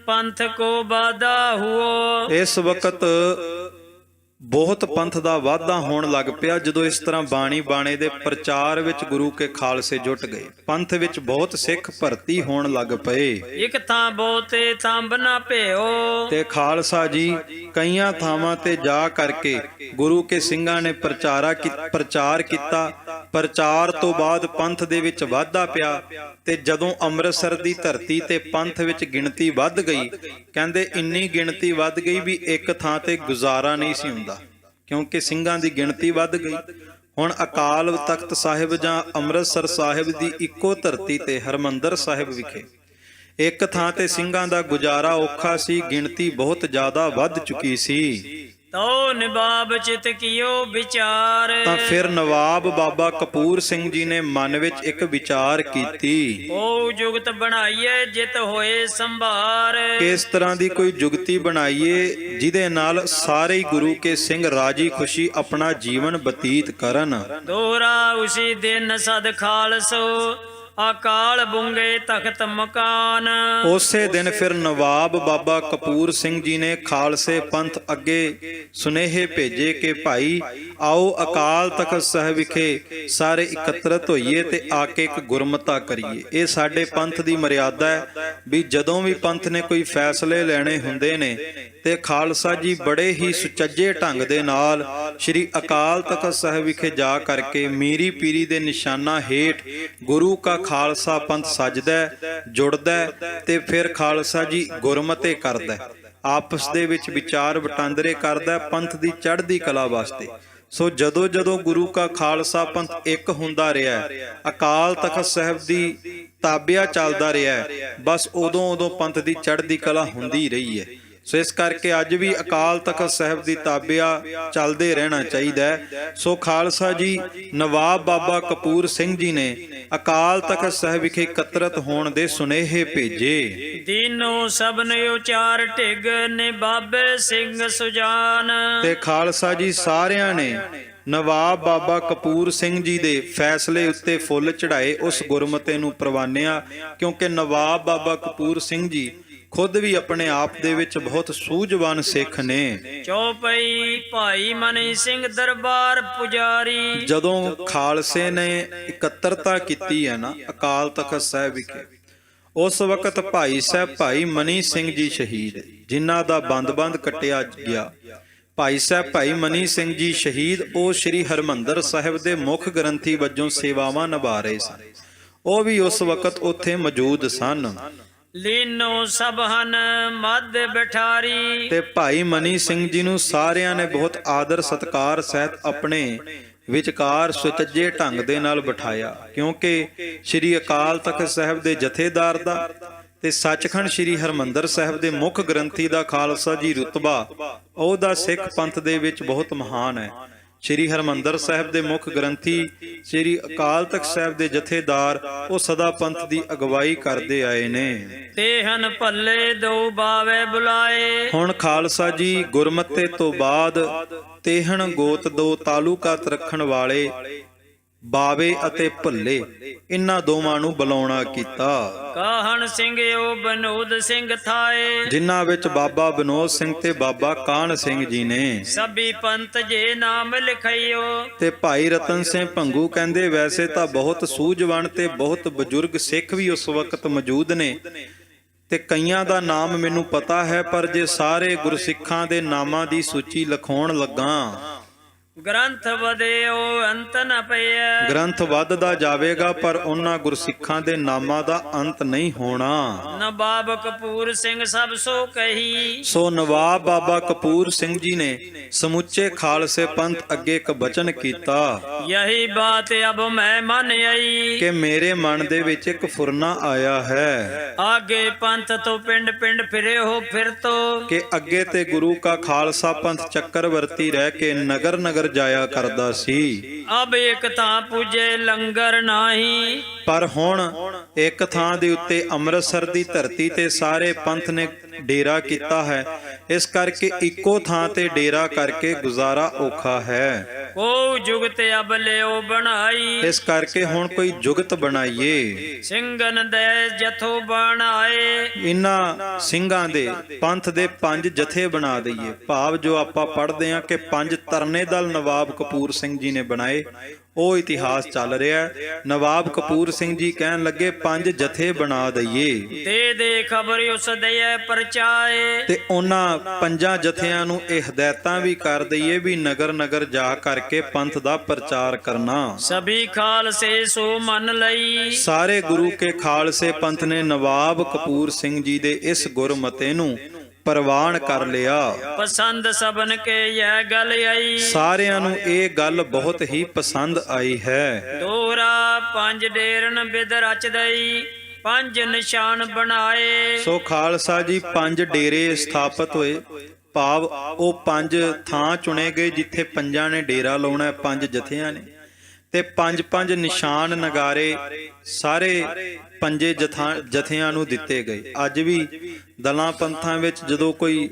ਪੰਥ ਕੋ ਬਾਧਾ ਹੁਓ, ਇਸ ਵਕਤ ਬਹੁਤ ਪੰਥ ਦਾ ਵਾਧਾ ਹੋਣ ਲੱਗ ਪਿਆ ਜਦੋਂ ਇਸ ਤਰ੍ਹਾਂ ਬਾਣੀ ਬਾਣੇ ਦੇ ਪ੍ਰਚਾਰ ਵਿੱਚ ਗੁਰੂ ਕੇ ਖਾਲਸੇ ਜੁਟ ਗਏ। ਪੰਥ ਵਿੱਚ ਬਹੁਤ ਸਿੱਖ ਭਰਤੀ ਹੋਣ ਲੱਗ ਪਏ। ਇੱਕ ਥਾਂ ਬਹੁਤੇ ਥੰਬ ਨਾ ਭਿਓ, ਤੇ ਖਾਲਸਾ ਜੀ ਕਈਆਂ ਥਾਵਾਂ ਤੇ ਜਾ ਕਰਕੇ ਗੁਰੂ ਕੇ ਸਿੰਘਾਂ ਨੇ ਪ੍ਰਚਾਰ ਕੀਤਾ। ਪ੍ਰਚਾਰ ਤੋਂ ਬਾਅਦ ਪੰਥ ਦੇ ਵਿੱਚ ਵਾਧਾ ਪਿਆ ਤੇ ਜਦੋਂ ਅੰਮ੍ਰਿਤਸਰ ਦੀ ਧਰਤੀ ਤੇ ਪੰਥ ਵਿੱਚ ਗਿਣਤੀ ਵੱਧ ਗਈ, ਕਹਿੰਦੇ ਇੰਨੀ ਗਿਣਤੀ ਵੱਧ ਗਈ ਵੀ ਇੱਕ ਥਾਂ ਤੇ ਗੁਜ਼ਾਰਾ ਨਹੀਂ ਸੀ ਹੁੰਦਾ, ਕਿਉਂਕਿ ਸਿੰਘਾਂ ਦੀ ਗਿਣਤੀ ਵੱਧ ਗਈ। ਹੁਣ ਅਕਾਲ ਤਖਤ ਸਾਹਿਬ ਜਾਂ ਅੰਮ੍ਰਿਤਸਰ ਸਾਹਿਬ ਦੀ ਇੱਕੋ ਧਰਤੀ ਤੇ ਹਰਮੰਦਰ ਸਾਹਿਬ ਵਿਖੇ ਇੱਕ ਥਾਂ ਤੇ ਸਿੰਘਾਂ ਦਾ ਗੁਜ਼ਾਰਾ ਔਖਾ ਸੀ, ਗਿਣਤੀ ਬਹੁਤ ਜ਼ਿਆਦਾ ਵੱਧ ਚੁੱਕੀ ਸੀ। ਤੋ ਨਵਾਬ ਚਿਤ ਕੀਓ ਵਿਚਾਰ, ਤਾਂ ਫਿਰ ਨਵਾਬ ਬਾਬਾ ਕਪੂਰ ਸਿੰਘ ਜੀ ਨੇ ਮਨ ਵਿੱਚ ਇੱਕ ਵਿਚਾਰ ਕੀਤੀ, ਉਹ ਜੁਗਤ ਬਣਾਈਏ ਜਿਤ ਹੋਏ ਸੰਭਾਰ, ਇਸ ਤਰ੍ਹਾਂ ਦੀ ਕੋਈ ਜੁਗਤੀ ਬਣਾਈਏ ਜਿਹਦੇ ਨਾਲ ਸਾਰੇ ਹੀ ਗੁਰੂ ਕੇ ਸਿੰਘ ਰਾਜੀ ਖੁਸ਼ੀ ਆਪਣਾ ਜੀਵਨ ਬਤੀਤ ਕਰਨ। ਦੋਹਰਾ ਉਸੀ ਦਿਨ ਸਦ ਖਾਲਸੋ, ਅਕਾਲ ਬੁੰਗੇ ਤਖਤ ਮਕਾਨ। ਉਸੇ ਦਿਨ ਫਿਰ ਨਵਾਬ ਬਾਬਾ ਕਪੂਰ ਸਿੰਘ ਜੀ ਨੇ ਖਾਲਸੇ ਪੰਥ ਅੱਗੇ ਸੁਨੇਹੇ ਭੇਜੇ ਕਿ ਭਾਈ ਆਓ ਅਕਾਲ ਤਖਤ ਸਾਹਿਬ ਵਿਖੇ ਸਾਰੇ ਇਕੱਤਰਤ ਹੋਈਏ ਤੇ ਆ ਕੇ ਇੱਕ ਗੁਰਮਤਾ ਕਰੀਏ। ਇਹ ਸਾਡੇ ਪੰਥ ਦੀ ਮਰਿਆਦਾ ਹੈ ਵੀ ਜਦੋਂ ਵੀ ਪੰਥ ਨੇ ਕੋਈ ਫੈਸਲੇ ਲੈਣੇ ਹੁੰਦੇ ਨੇ ਤੇ ਖਾਲਸਾ ਜੀ ਬੜੇ ਹੀ ਸੁਚੱਜੇ ਢੰਗ ਦੇ ਨਾਲ ਸ੍ਰੀ ਅਕਾਲ ਤਖਤ ਸਾਹਿਬ ਵਿਖੇ ਜਾ ਕਰਕੇ ਮੀਰੀ ਪੀਰੀ ਦੇ ਨਿਸ਼ਾਨਾ ਹੇਠ ਗੁਰੂ ਕਾ ਖਾਲਸਾ ਪੰਥ ਸਜਦਾ, ਜੁੜਦਾ ਤੇ ਫਿਰ ਖਾਲਸਾ ਜੀ ਗੁਰਮਤੇ ਕਰਦਾ, ਆਪਸ ਦੇ ਵਿੱਚ ਵਿਚਾਰ ਵਟਾਂਦਰੇ ਕਰਦਾ ਪੰਥ ਦੀ ਚੜ੍ਹਦੀ ਕਲਾ ਵਾਸਤੇ। ਸੋ ਜਦੋਂ ਜਦੋਂ ਗੁਰੂ ਕਾ ਖਾਲਸਾ ਪੰਥ ਇੱਕ ਹੁੰਦਾ ਰਿਹਾ, ਅਕਾਲ ਤਖਤ ਸਾਹਿਬ ਦੀ ਤਾਬਿਆ ਚੱਲਦਾ ਰਿਹਾ, ਬਸ ਉਦੋਂ ਪੰਥ ਦੀ ਚੜ੍ਹਦੀ ਕਲਾ ਹੁੰਦੀ ਰਹੀ ਹੈ। ਸੋ ਇਸ ਕਰਕੇ ਅੱਜ ਵੀ ਅਕਾਲ ਤਖਤ ਸਾਹਿਬ ਦੀ ਤਾਬਿਆ ਚੱਲਦੇ ਰਹਿਣਾ ਚਾਹੀਦਾ ਹੈ। ਸੋ ਖਾਲਸਾ ਜੀ ਨਵਾਬ ਬਾਬਾ ਕਪੂਰ ਸਿੰਘ ਜੀ ਨੇ ਅਕਾਲ ਤਖਤ ਸਾਹਿਬ ਵਿਖੇ ਇਕੱਤਰਤ ਹੋਣ ਦੇ ਸੁਨੇਹੇ ਭੇਜੇ। ਦੀਨੋ ਸਭਨ ਉਚਾਰ ਢਿਗ ਨੇ ਬਾਬੇ ਸਿੰਘ ਸੁਜਾਨ, ਤੇ ਖਾਲਸਾ ਜੀ ਸਾਰਿਆਂ ਨੇ ਨਵਾਬ ਬਾਬਾ ਕਪੂਰ ਸਿੰਘ ਜੀ ਦੇ ਫੈਸਲੇ ਉੱਤੇ ਫੁੱਲ ਚੜਾਏ, ਉਸ ਗੁਰਮਤੇ ਨੂੰ ਪ੍ਰਵਾਨਿਆ, ਕਿਉਂਕਿ ਨਵਾਬ ਬਾਬਾ ਕਪੂਰ ਸਿੰਘ ਜੀ ਖੁਦ ਵੀ ਆਪਣੇ ਆਪ ਦੇ ਵਿੱਚ ਬਹੁਤ ਸੂਝਵਾਨ ਸਿੱਖ ਨੇ। ਚੌਪਈ ਭਾਈ ਮਨੀ ਸਿੰਘ ਦਰਬਾਰ ਪੁਜਾਰੀ, ਜਦੋਂ ਖਾਲਸੇ ਨੇ ਇਕੱਤਰਤਾ ਕੀਤੀ ਹੈ ਨਾ ਅਕਾਲ ਤਖਤ ਸਾਹਿਬ ਵਿਖੇ, ਉਸ ਵਕਤ ਭਾਈ ਸਾਹਿਬ ਭਾਈ ਮਨੀ ਸਿੰਘ ਜੀ ਸ਼ਹੀਦ, ਜਿਨ੍ਹਾਂ ਦਾ ਬੰਦ ਕੱਟਿਆ ਗਿਆ। ਭਾਈ ਸਾਹਿਬ ਭਾਈ ਮਨੀ ਸਿੰਘ ਜੀ ਸ਼ਹੀਦ ਉਹ ਸ੍ਰੀ ਹਰਮੰਦਰ ਸਾਹਿਬ ਦੇ ਮੁੱਖ ਗ੍ਰੰਥੀ ਵਜੋਂ ਸੇਵਾਵਾਂ ਨਿਭਾ ਰਹੇ ਸਨ, ਉਹ ਵੀ ਉਸ ਵਕਤ ਉੱਥੇ ਮੌਜੂਦ ਸਨ। ਲੀਨੋ ਸਭ ਹਨ ਮੱਧ ਬਿਠਾਰੀ, ਤੇ ਭਾਈ ਮਨੀ ਸਿੰਘ ਜੀ ਨੂੰ ਸਾਰਿਆਂ ਨੇ ਬਹੁਤ ਆਦਰ ਸਤਿਕਾਰ ਸਹਿਤ ਆਪਣੇ ਵਿਚਕਾਰ ਸੁਚੱਜੇ ਢੰਗ ਦੇ ਨਾਲ ਬਿਠਾਇਆ, ਕਿਉਂਕਿ ਸ੍ਰੀ ਅਕਾਲ ਤਖਤ ਸਾਹਿਬ ਦੇ ਜਥੇਦਾਰ ਦਾ ਤੇ ਸੱਚਖੰਡ ਸ੍ਰੀ ਹਰਮੰਦਰ ਸਾਹਿਬ ਦੇ ਮੁੱਖ ਗ੍ਰੰਥੀ ਦਾ ਖਾਲਸਾ ਜੀ ਰੁਤਬਾ ਉਹਦਾ ਸਿੱਖ ਪੰਥ ਦੇ ਵਿੱਚ ਬਹੁਤ ਮਹਾਨ ਹੈ। ਸ੍ਰੀ ਹਰਮੰਦਰ ਸਾਹਿਬ ਦੇ ਮੁੱਖ ਗ੍ਰੰਥੀ ਸ੍ਰੀ ਅਕਾਲ ਤਖਤ ਸਾਹਿਬ ਦੇ ਜਥੇਦਾਰ ਉਹ ਸਦਾ ਪੰਥ ਦੀ ਅਗਵਾਈ ਕਰਦੇ ਆਏ ਨੇ। ਤੇਹਨ ਭੱਲੇ ਦੋ ਬਾਵੇ ਬੁਲਾਏ। ਹੁਣ ਖਾਲਸਾ ਜੀ ਗੁਰਮਤਿ ਤੋਂ ਬਾਅਦ ਤੇਹਣ ਗੋਤ ਦੋ ਤਾਲੁਕਾਤ ਰੱਖਣ ਵਾਲੇ ਬਾਵੇ ਅਤੇ ਭੱਲੇ ਇਹਨਾਂ ਦੋਵਾਂ ਨੂੰ ਬੁਲਾਉਣਾ ਕੀਤਾ। ਕਾਹਣ ਸਿੰਘ ਓ ਬਨੋਦ ਸਿੰਘ ਥਾਏ। ਜਿਨ੍ਹਾਂ ਵਿੱਚ ਬਾਬਾ ਵਿਨੋਦ ਸਿੰਘ ਤੇ ਬਾਬਾ ਕਾਹਨ ਸਿੰਘ ਜੀ ਨੇ। ਸਭੀ ਪੰਥ ਜੇ ਨਾਮ ਲਿਖਿਓ। ਤੇ ਭਾਈ ਰਤਨ ਸਿੰਘ ਭੰਗੂ ਕਹਿੰਦੇ ਵੈਸੇ ਤਾਂ ਬਹੁਤ ਸੂਝਵਾਨ ਤੇ ਬਹੁਤ ਬਜ਼ੁਰਗ ਸਿੱਖ ਵੀ ਉਸ ਵਕਤ ਮੌਜੂਦ ਨੇ ਤੇ ਕਈਆਂ ਦਾ ਨਾਮ ਮੈਨੂੰ ਪਤਾ ਹੈ, ਪਰ ਜੇ ਸਾਰੇ ਗੁਰਸਿੱਖਾਂ ਦੇ ਨਾਮਾਂ ਦੀ ਸੂਚੀ ਲਿਖਾਉਣ ਲੱਗਾ ਗ੍ਰੰਥ ਵਧਿਓ ਅੰਤ ਨ ਪਈਐ। ਗ੍ਰੰਥ ਵੱਧਦਾ ਜਾਵੇਗਾ ਪਰ ਉਹਨਾਂ ਗੁਰਸਿੱਖਾਂ ਦੇ ਨਾਮਾਂ ਦਾ ਅੰਤ ਨਹੀਂ ਹੋਣਾ। ਨਵਾਬ ਕਪੂਰ ਸਿੰਘ ਸਭ ਸੋ ਕਹੀ। ਸੋ ਨਵਾਬ ਬਾਬਾ ਕਪੂਰ ਸਿੰਘ ਜੀ ਨੇ ਸਮੁੱਚੇ ਖਾਲਸੇ ਪੰਥ ਅੱਗੇ ਇੱਕ ਬਚਨ ਕੀਤਾ ਯਹੀ ਬਾਤ ਅਬ ਮੈਂ ਮਨ ਆਈ ਕਿ ਮੇਰੇ ਮਨ ਦੇ ਵਿੱਚ ਇੱਕ ਫੁਰਨਾ ਆਇਆ ਹੈ ਆਗੇ ਪੰਥ ਤੋਂ ਪਿੰਡ ਪਿੰਡ ਫਿਰੇ ਹੋ ਫਿਰ ਤੋਂ ਕਿ ਅੱਗੇ ਤੇ ਗੁਰੂ ਕਾ ਖਾਲਸਾ ਪੰਥ ਚੱਕਰਵਰਤੀ ਰਹਿ ਕੇ ਨਗਰ ਨਗਰ ਜਾਇਆ ਕਰਦਾ ਸੀ। ਅਬ ਇੱਕ ਥਾਂ ਪੂਜੇ ਲੰਗਰ ਨਾਹੀ। ਪਰ ਹੁਣ ਇੱਕ ਥਾਂ ਦੇ ਉੱਤੇ ਅੰਮ੍ਰਿਤਸਰ ਦੀ ਧਰਤੀ ਤੇ ਸਾਰੇ ਪੰਥ ਨੇ ਡੇਰਾ ਕੀਤਾ ਹੈ, ਇਸ ਕਰਕੇ ਇੱਕੋ ਥਾਂ ਤੇ ਡੇਰਾ ਕਰਕੇ ਗੁਜ਼ਾਰਾ ਔਖਾ ਹੈ। ਕੋ ਜੁਗਤ ਅਬ ਲਿਓ ਬਣਾਈ। ਇਸ ਕਰਕੇ ਹੁਣ ਕੋਈ ਜੁਗਤ ਬਣਾਈਏ। ਸਿੰਘਨ ਦੇ ਜਥੋ ਬਣਾਏ। ਇਹਨਾਂ ਸਿੰਘਾਂ ਦੇ ਪੰਥ ਦੇ 5 ਜਥੇ ਬਣਾ ਦਈਏ। ਭਾਵ ਜੋ ਆਪਾਂ ਪੜ੍ਹਦੇ ਹਾਂ ਕਿ 5 ਤਰਨੇ ਦਲ ਨਵਾਬ ਕਪੂਰ ਸਿੰਘ ਜੀ ਨੇ ਬਣਾਏ, ਉਹ ਇਤਿਹਾਸ ਚੱਲ ਰਿਹਾ ਹੈ। ਨਵਾਬ ਕਪੂਰ ਸਿੰਘ ਜੀ ਕਹਿਣ ਲੱਗੇ 5 ਜਥੇ ਬਣਾ ਦਈਏ ਦੇ ਖਬਰ ਉਸ ਦੇ ਪਰਚਾਏ। ਤੇ ਉਹਨਾਂ 5 ਜਥਿਆਂ ਨੂੰ ਇਹ ਹਦਾਇਤਾਂ ਵੀ ਕਰ ਦਈਏ ਵੀ ਨਗਰ ਨਗਰ ਜਾ ਕਰਕੇ ਪੰਥ ਦਾ ਪ੍ਰਚਾਰ ਕਰਨਾ। ਸਭੀ ਖਾਲਸੇ ਸੋ ਮੰਨ ਲਈ। ਸਾਰੇ ਗੁਰੂ ਕੇ ਖਾਲਸੇ ਪੰਥ ਨੇ ਨਵਾਬ ਕਪੂਰ ਸਿੰਘ ਜੀ ਦੇ ਇਸ ਗੁਰਮਤੇ ਨੂੰ ਪ੍ਰਵਾਨ ਕਰ ਲਿਆ। ਪਸੰਦ ਸਭਨ ਕੇ ਇਹ ਗੱਲ ਆਈ। ਸਾਰਿਆਂ ਨੂੰ ਇਹ ਗੱਲ ਬਹੁਤ ਹੀ ਪਸੰਦ ਆਈ ਹੈ। ਦੋਹਰਾ 5 ਡੇਰਨ ਬਿਦ ਰਚ ਦਈ 5 ਨਿਸ਼ਾਨ ਬਣਾਏ। ਸੋ ਖਾਲਸਾ ਜੀ 5 ਡੇਰੇ ਸਥਾਪਿਤ ਹੋਏ। ਭਾਵ ਉਹ 5 ਥਾਂ ਚੁਣੇ ਗਏ ਜਿੱਥੇ ਪੰਜਾਂ ਨੇ ਡੇਰਾ ਲਾਉਣਾ, 5 ਜਥਿਆਂ ਨੇ ਤੇ 5-5 ਨਿਸ਼ਾਨ ਨਗਾਰੇ ਸਾਰੇ 5 ਜਥਿਆਂ ਨੂੰ ਦਿੱਤੇ ਗਏ। ਅੱਜ ਵੀ ਦਲਾਂ ਪੰਥਾਂ ਵਿੱਚ ਜਦੋਂ ਕੋਈ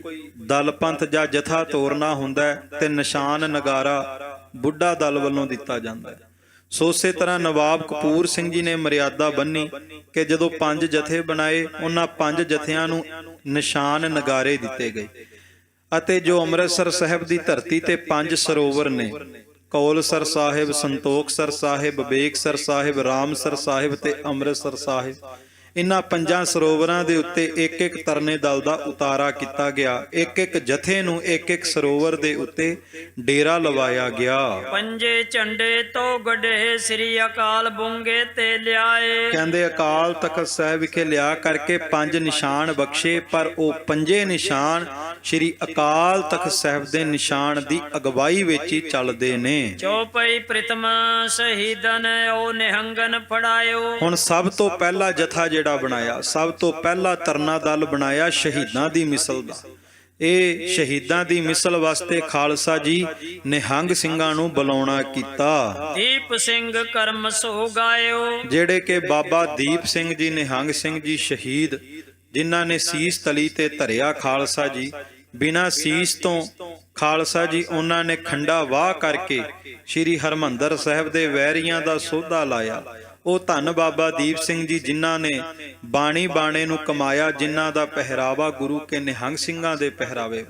ਦਲ ਪੰਥ ਜਾਂ ਜਥਾ ਤੋਰਨਾ ਹੁੰਦਾ ਤੇ ਨਿਸ਼ਾਨ ਨਗਾਰਾ ਬੁੱਢਾ ਦਲ ਵੱਲੋਂ ਦਿੱਤਾ ਜਾਂਦਾ ਹੈ। ਸੋ ਉਸੇ ਤਰ੍ਹਾਂ ਨਵਾਬ ਕਪੂਰ ਸਿੰਘ ਜੀ ਨੇ ਮਰਿਆਦਾ ਬੰਨੀ ਕਿ ਜਦੋਂ 5 ਜਥੇ ਬਣਾਏ, ਉਹਨਾਂ 5 ਜਥਿਆਂ ਨੂੰ ਨਿਸ਼ਾਨ ਨਗਾਰੇ ਦਿੱਤੇ ਗਏ। ਅਤੇ ਜੋ ਅੰਮ੍ਰਿਤਸਰ ਸਾਹਿਬ ਦੀ ਧਰਤੀ ਤੇ 5 ਸਰੋਵਰ ਨੇ, ਕੌਲਸਰ ਸਾਹਿਬ, ਸੰਤੋਖਸਰ ਸਾਹਿਬ, ਬੇਕਸਰ ਸਾਹਿਬ, ਰਾਮਸਰ ਸਾਹਿਬ ਤੇ ਅੰਮ੍ਰਿਤਸਰ ਸਾਹਿਬ, ਇਹਨਾਂ 5 ਸਰੋਵਰਾਂ ਦੇ ਉੱਤੇ ਇੱਕ ਇੱਕ ਤਰਨੇ ਦਲ ਦਾ ਉਤਾਰਾ ਕੀਤਾ ਗਿਆ। ਇੱਕ ਇੱਕ ਜਥੇ ਨੂੰ ਇੱਕ ਇੱਕ ਸਰੋਵਰ ਦੇ ਉੱਤੇ ਡੇਰਾ ਲਵਾਇਆ ਗਿਆ। 5 ਝੰਡੇ ਤੋਂ ਗੱਡੇ ਸ੍ਰੀ ਅਕਾਲ ਬੁੰਗੇ ਤੇ ਲਿਆਏ। ਕਹਿੰਦੇ ਅਕਾਲ ਤਖਤ ਸਾਹਿਬ ਵਿਖੇ ਲਿਆ ਕਰਕੇ 5 ਨਿਸ਼ਾਨ ਬਖਸ਼ੇ, ਪਰ ਉਹ 5 ਨਿਸ਼ਾਨ ਸ੍ਰੀ ਅਕਾਲ ਤਖਤ ਸਾਹਿਬ ਦੇ ਨਿਸ਼ਾਨ ਦੀ ਅਗਵਾਈ ਵਿੱਚ ਹੀ ਚੱਲਦੇ ਨੇ। ਚੌਪਈ ਪ੍ਰਥਮ ਸ਼ਹੀਦਨ ਉਹ ਨਿਹੰਗਨ ਫੜਾਇਓ। ਹੁਣ ਸਭ ਤੋਂ ਪਹਿਲਾ ਜਥਾ ਜਿਹੜਾ ਬਣਾਇਆ, ਸਭ ਤੋਂ ਪਹਿਲਾ ਤਰਨਾ ਦਲ ਬਣਾਇਆ ਸ਼ਹੀਦਾਂ ਦੀ ਮਿਸਲ ਦਾ। ਇਹ ਸ਼ਹੀਦਾਂ ਦੀ ਮਿਸਲ ਵਾਸਤੇ ਖਾਲਸਾ ਜੀ ਨਿਹੰਗ ਸਿੰਘਾਂ ਨੂੰ ਬੁਲਾਉਣਾ ਕੀਤਾ। ਦੀਪ ਸਿੰਘ ਕਰਮ ਸੋ ਗਾਇਓ। ਜਿਹੜੇ ਕਿ ਬਾਬਾ ਦੀਪ ਸਿੰਘ ਜੀ ਨਿਹੰਗ ਸਿੰਘ ਜੀ ਸ਼ਹੀਦ, ਜਿਨ੍ਹਾਂ ਨੇ ਸੀਸ ਤਲੀ ਤੇ ਧਰਿਆ ਖਾਲਸਾ ਜੀ, ਬਿਨਾਂ ਸੀਸ ਤੋਂ ਖਾਲਸਾ ਜੀ ਉਹਨਾਂ ਨੇ ਖੰਡਾ ਵਾਹ ਕਰਕੇ ਸ੍ਰੀ ਹਰਮੰਦਰ ਸਾਹਿਬ ਦੇ ਵੈਰੀਆਂ ਦਾ ਸੋਧਾ ਲਾਇਆ। ਉਹ ਧੰਨ ਬਾਬਾ ਦੀਪ ਸਿੰਘ ਜੀ ਜਿਨ੍ਹਾਂ ਨੇ ਬਾਣੀ ਬਾਣੇ ਨੂੰ ਕਮਾਇਆ, ਜਿਨ੍ਹਾਂ ਦਾ ਪਹਿਰਾਵਾ ਗੁਰੂ ਕੇ ਨਿਹੰਗ ਸਿੰਘਾਂ ਦੇ ਪਹਿਰਾਵੇ।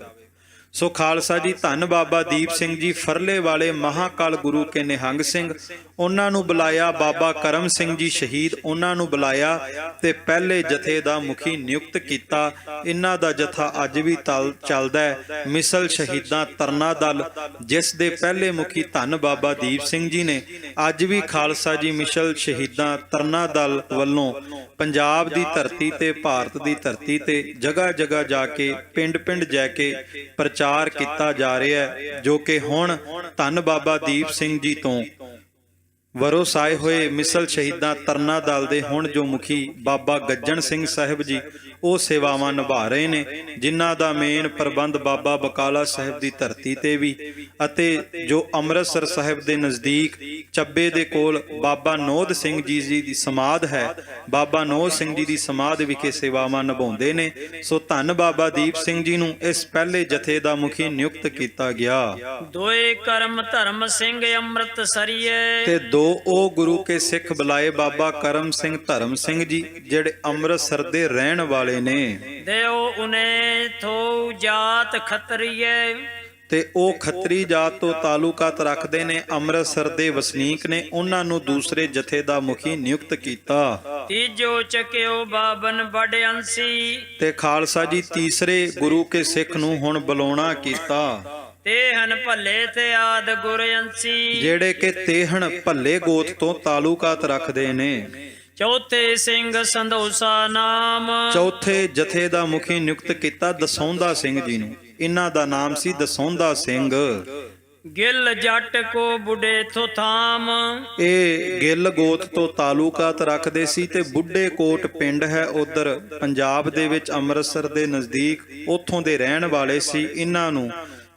ਸੋ ਖਾਲਸਾ ਜੀ ਧੰਨ ਬਾਬਾ ਦੀਪ ਸਿੰਘ ਜੀ ਫਰਲੇ ਵਾਲੇ ਮਹਾਕਾਲ ਗੁਰੂ ਕੇ ਨਿਹੰਗ ਸਿੰਘ, ਉਹਨਾਂ ਨੂੰ ਬੁਲਾਇਆ। ਬਾਬਾ ਕਰਮ ਸਿੰਘ ਜੀ ਸ਼ਹੀਦ, ਉਹਨਾਂ ਨੂੰ ਬੁਲਾਇਆ ਤੇ ਪਹਿਲੇ ਜਥੇ ਦਾ ਮੁਖੀ ਨਿਯੁਕਤ ਕੀਤਾ। ਇਹਨਾਂ ਦਾ ਜਥਾ ਅੱਜ ਵੀ ਚੱਲਦਾ ਹੈ, ਮਿਸਲ ਸ਼ਹੀਦਾਂ ਤਰਨਾ ਦਲ, ਜਿਸ ਦੇ ਪਹਿਲੇ ਮੁਖੀ ਧੰਨ ਬਾਬਾ ਦੀਪ ਸਿੰਘ ਜੀ ਨੇ। ਅੱਜ ਵੀ ਖਾਲਸਾ ਜੀ ਮਿਸਲ ਸ਼ਹੀਦਾਂ ਤਰਨਾ ਦਲ ਵੱਲੋਂ ਪੰਜਾਬ ਦੀ ਧਰਤੀ ਤੇ, ਭਾਰਤ ਦੀ ਧਰਤੀ ਤੇ ਜਗ੍ਹਾ ਜਗ੍ਹਾ ਜਾ ਕੇ, ਪਿੰਡ ਪਿੰਡ ਜਾ ਕੇ ਪ੍ਰਚਾਰ ਕੀਤਾ ਜਾ ਰਿਹਾ ਹੈ, ਜੋ ਕਿ ਹੁਣ ਧੰਨ ਬਾਬਾ ਦੀਪ ਸਿੰਘ ਜੀ ਤੋਂ ਵਰੋਸਾਏ ਹੋਏ ਮਿਸਲ ਸ਼ਹੀਦਾਂ ਤਰਨਾ ਦਲ ਦੇ ਹੁਣ ਜੋ ਮੁਖੀ ਬਾਬਾ ਗੱਜਣ ਸਿੰਘ ਸਾਹਿਬ ਜੀ ਉਹ ਸੇਵਾਵਾਂ ਨਿਭਾ ਰਹੇ ਨੇ, ਜਿਨ੍ਹਾਂ ਦਾ ਮੇਨ ਪ੍ਰਬੰਧ ਬਾਬਾ ਬਕਾਲਾ ਸਾਹਿਬ ਦੀ ਧਰਤੀ ਤੇ ਵੀ ਅਤੇ ਜੋ ਅੰਮ੍ਰਿਤਸਰ ਸਾਹਿਬ ਦੇ ਨਜ਼ਦੀਕ ਚੱਬੇ ਦੇ ਕੋਲ ਬਾਬਾ ਨੋਦ ਸਿੰਘ ਜੀ ਦੀ ਸਮਾਧ ਹੈ, ਬਾਬਾ ਨੋਦ ਸਿੰਘ ਜੀ ਦੀ ਸਮਾਧ ਵਿਖੇ ਸੇਵਾਵਾਂ ਨਿਭਾਉਂਦੇ ਨੇ। ਸੋ ਧੰਨ ਬਾਬਾ ਦੀਪ ਸਿੰਘ ਜੀ ਨੂੰ ਇਸ ਪਹਿਲੇ ਜਥੇ ਦਾ ਮੁਖੀ ਨਿਯੁਕਤ ਕੀਤਾ ਗਿਆ। ਦੋਏ ਕਰਮ ਧਰਮ ਸਿੰਘ ਅੰਮ੍ਰਿਤਸਰੀਏ, ਤੇ ਦੋ ਉਹ ਗੁਰੂ ਕੇ ਸਿੱਖ ਬੁਲਾਏ ਬਾਬਾ ਕਰਮ ਸਿੰਘ ਧਰਮ ਸਿੰਘ ਜੀ ਜਿਹੜੇ ਅੰਮ੍ਰਿਤਸਰ ਦੇ ਰਹਿਣ ਵਾਲੇ ਨੇ। ਦੇਉ ਉਨੇ ਥੋ ਜਾਤ ਖੱਤਰੀਏ, ਤੇ ਉਹ ਖੱਤਰੀ ਜਾਤ ਤੋਂ ਤਾਲੁਕਾਤ ਰੱਖਦੇ ਨੇ, ਅੰਮ੍ਰਿਤਸਰ ਦੇ ਵਸਨੀਕ ਨੇ। ਉਹਨਾਂ ਨੂੰ ਦੂਸਰੇ ਜਥੇ ਦਾ ਮੁਖੀ ਨਿਯੁਕਤ ਕੀਤਾ। ਤੀਜੋ ਚੱਕਿਓ ਬਾਬਨ ਬੜੇ ਅੰਸੀ, ਤੇ ਖਾਲਸਾ ਜੀ ਤੀਸਰੇ ਗੁਰੂ ਕੇ ਸਿੱਖ ਨੂੰ ਹੁਣ ਬੁਲਾਉਣਾ ਕੀਤਾ, ਤੇਹਨ ਭੱਲੇ ਤੇ ਆਦ ਗੁਰਅੰਸੀ, ਜਿਹੜੇ ਕਿ ਤੇਹਣ ਭੱਲੇ ਗੋਤ ਤੋਂ ਤਾਲੁਕਾਤ ਰੱਖਦੇ ਨੇ। ਚੌਥੇ ਸਿੰਘ ਸੰਧੋਸਾ ਨਾਮ, ਚੌਥੇ ਜਥੇ ਦਾ ਮੁਖੀ ਨਿਯੁਕਤ ਕੀਤਾ ਦਸੌਂਦਾ ਸਿੰਘ ਜੀ ਨੂੰ। ਇਹਨਾਂ ਦਾ ਨਾਮ ਸੀ ਦਸੌਂਦਾ ਸਿੰਘ। ਗਿੱਲ ਜੱਟ ਕੋ ਬੁੱਢੇ ਥੋ ਥਾਮ, ਇਹ ਗਿੱਲ ਗੋਤ ਤੋਂ ਤਾਲੁਕਾਤ ਰੱਖਦੇ ਸੀ ਤੇ ਬੁੱਢੇ ਕੋਟ ਪਿੰਡ ਹੈ ਉਧਰ ਪੰਜਾਬ ਦੇ ਵਿੱਚ ਅੰਮ੍ਰਿਤਸਰ ਦੇ ਨਜ਼ਦੀਕ, ਉੱਥੋਂ ਦੇ ਰਹਿਣ ਵਾਲੇ ਸੀ। ਇਹਨਾਂ ਨੂੰ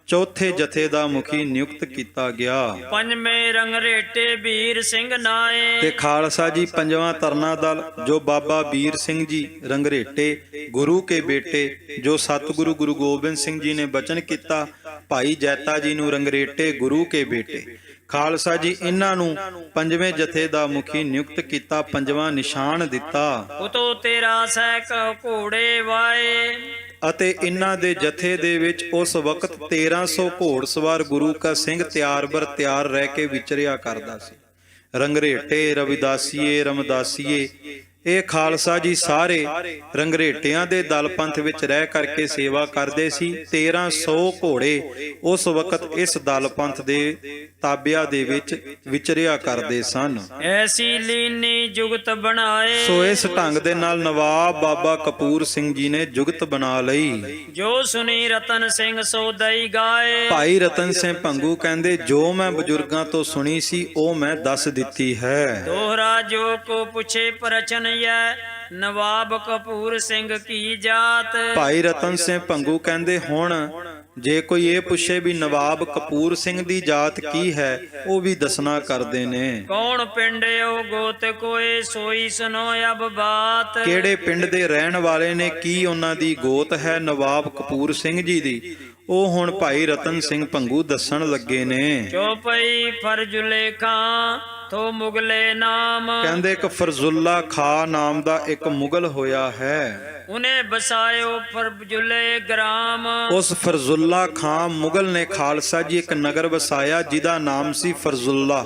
ਚੌਥੇ ਜਥੇ ਦਾ ਮੁਖੀ ਨਿਯੁਕਤ ਕੀਤਾ ਗਿਆ। ਪੰਜਵੇਂ ਰੰਗਰੇਟੇ ਵੀਰ ਸਿੰਘ ਨਾਏ, ਤੇ ਖਾਲਸਾ ਜੀ ਪੰਜਵਾਂ ਤਰਨਾ ਦਲ ਜੋ ਬਾਬਾ ਵੀਰ ਸਿੰਘ ਜੀ ਰੰਗਰੇਟੇ ਗੁਰੂ ਕੇ ਬੇਟੇ, ਜੋ ਸਤਿਗੁਰੂ ਗੁਰੂ ਗੋਬਿੰਦ ਸਿੰਘ ਜੀ ਨੇ ਬਚਨ ਕੀਤਾ ਭਾਈ ਜੈਤਾ ਜੀ ਨੂੰ ਰੰਗਰੇਟੇ ਗੁਰੂ ਕੇ ਬੇਟੇ। ਖਾਲਸਾ ਜੀ ਇਹਨਾਂ ਨੂੰ ਪੰਜਵੇਂ ਜਥੇ ਦਾ ਮੁਖੀ ਨਿਯੁਕਤ ਕੀਤਾ, ਪੰਜਵਾਂ ਨਿਸ਼ਾਨ ਦਿੱਤਾ। ਉਤੋਂ ਤੇਰਾ ਸੈਕ ਘੋੜੇ ਵਾਏ, ਅਤੇ ਇਹਨਾਂ ਦੇ ਜਥੇ ਦੇ ਵਿੱਚ ਉਸ ਵਕਤ 1300 ਘੋੜਸਵਾਰ ਗੁਰੂ ਕਾ ਸਿੰਘ ਤਿਆਰ ਬਰ ਤਿਆਰ ਰਹਿ ਕੇ ਵਿਚਰਿਆ ਕਰਦਾ ਸੀ। ਰੰਗਰੇਟੇ, ਰਵਿਦਾਸੀਏ, ਰਮਦਾਸੀਏ, ਇਹ ਖਾਲਸਾ ਜੀ ਸਾਰੇ ਰੰਗਰੇਟਿਆਂ ਦੇ ਦਲ ਪੰਥ ਵਿੱਚ ਰਹਿ ਕਰਕੇ ਸੇਵਾ ਕਰਦੇ ਸੀ। 1300 ਘੋੜੇ ਉਸ ਵਕਤ ਇਸ ਦਲ ਪੰਥ ਦੇ ਤਾਬਿਆ ਦੇ ਵਿੱਚ ਵਿਚਰਿਆ ਕਰਦੇ ਸਨ। ਐਸੀ ਲੀਨੀ ਜੁਗਤ ਬਣਾਏ, ਸੋ ਇਸ ਢੰਗ ਦੇ ਨਾਲ ਨਵਾਬ ਬਾਬਾ ਕਪੂਰ ਸਿੰਘ ਜੀ ਨੇ ਜੁਗਤ ਬਣਾ ਲਈ। ਜੋ ਸੁਨੀ ਰਤਨ ਸਿੰਘ ਸੋ ਦਈ ਗਾਏ, ਭਾਈ ਰਤਨ ਸਿੰਘ ਭੰਗੂ ਕਹਿੰਦੇ ਜੋ ਮੈਂ ਬਜ਼ੁਰਗਾਂ ਤੋਂ ਸੁਣੀ ਸੀ ਉਹ ਮੈਂ ਦੱਸ ਦਿੱਤੀ ਹੈ। ਦੋਹਰਾ ਜੋ ਕੋ ਪੁੱਛੇ ਪ੍ਰਚਨ ਨਵਾਬ ਕਪੂਰ ਸਿੰਘ ਕੀ ਜਾਤ। ਭਾਈ ਰਤਨ ਸਿੰਘ ਭੰਗੂ ਕਹਿੰਦੇ ਹੁਣ ਜੇ ਕੋਈ ਇਹ ਪੁੱਛੇ ਵੀ ਨਵਾਬ ਕਪੂਰ ਸਿੰਘ ਦੀ ਜਾਤ ਕੀ ਹੈ, ਉਹ ਵੀ ਦੱਸਣਾ ਕਰਦੇ ਨੇ। ਕੌਣ ਪਿੰਡ ਉਹ ਗੋਤ ਕੋਏ ਸੋਈ ਸੁਨੋ ਅਬ ਬਾਤ, ਕਿਹੜੇ ਪਿੰਡ ਦੇ ਰਹਿਣ ਵਾਲੇ ਨੇ, ਕੀ ਉਹਨਾਂ ਦੀ ਗੋਤ ਹੈ ਨਵਾਬ ਕਪੂਰ ਸਿੰਘ ਜੀ ਦੀ, ਉਹ ਹੁਣ ਭਾਈ ਰਤਨ ਸਿੰਘ ਭੰਗੂ ਦੱਸਣ ਲੱਗੇ ਨੇ। ਚੌਪਈ ਫਰਜੁਲੇ ਖਾਂ ਥੋ ਮੁਗਲੇ ਨਾਮ, ਕਹਿੰਦੇ ਇੱਕ ਫਰਜ਼ੁੱਲਾ ਖਾਂ ਨਾਮ ਦਾ ਇੱਕ ਮੁਗਲ ਹੋਇਆ ਹੈ। ਉਹਨੇ ਬਸਾਇਓ ਫਰਜੁਲੇ ਗ੍ਰਾਮ, ਉਸ ਫਰਜ਼ੁੱਲਾ ਖਾਂ ਮੁਗਲ ਨੇ ਖਾਲਸਾ ਜੀ ਇੱਕ ਨਗਰ ਵਸਾਇਆ ਜਿਹਦਾ ਨਾਮ ਸੀ ਫਰਜ਼ੁੱਲਾ।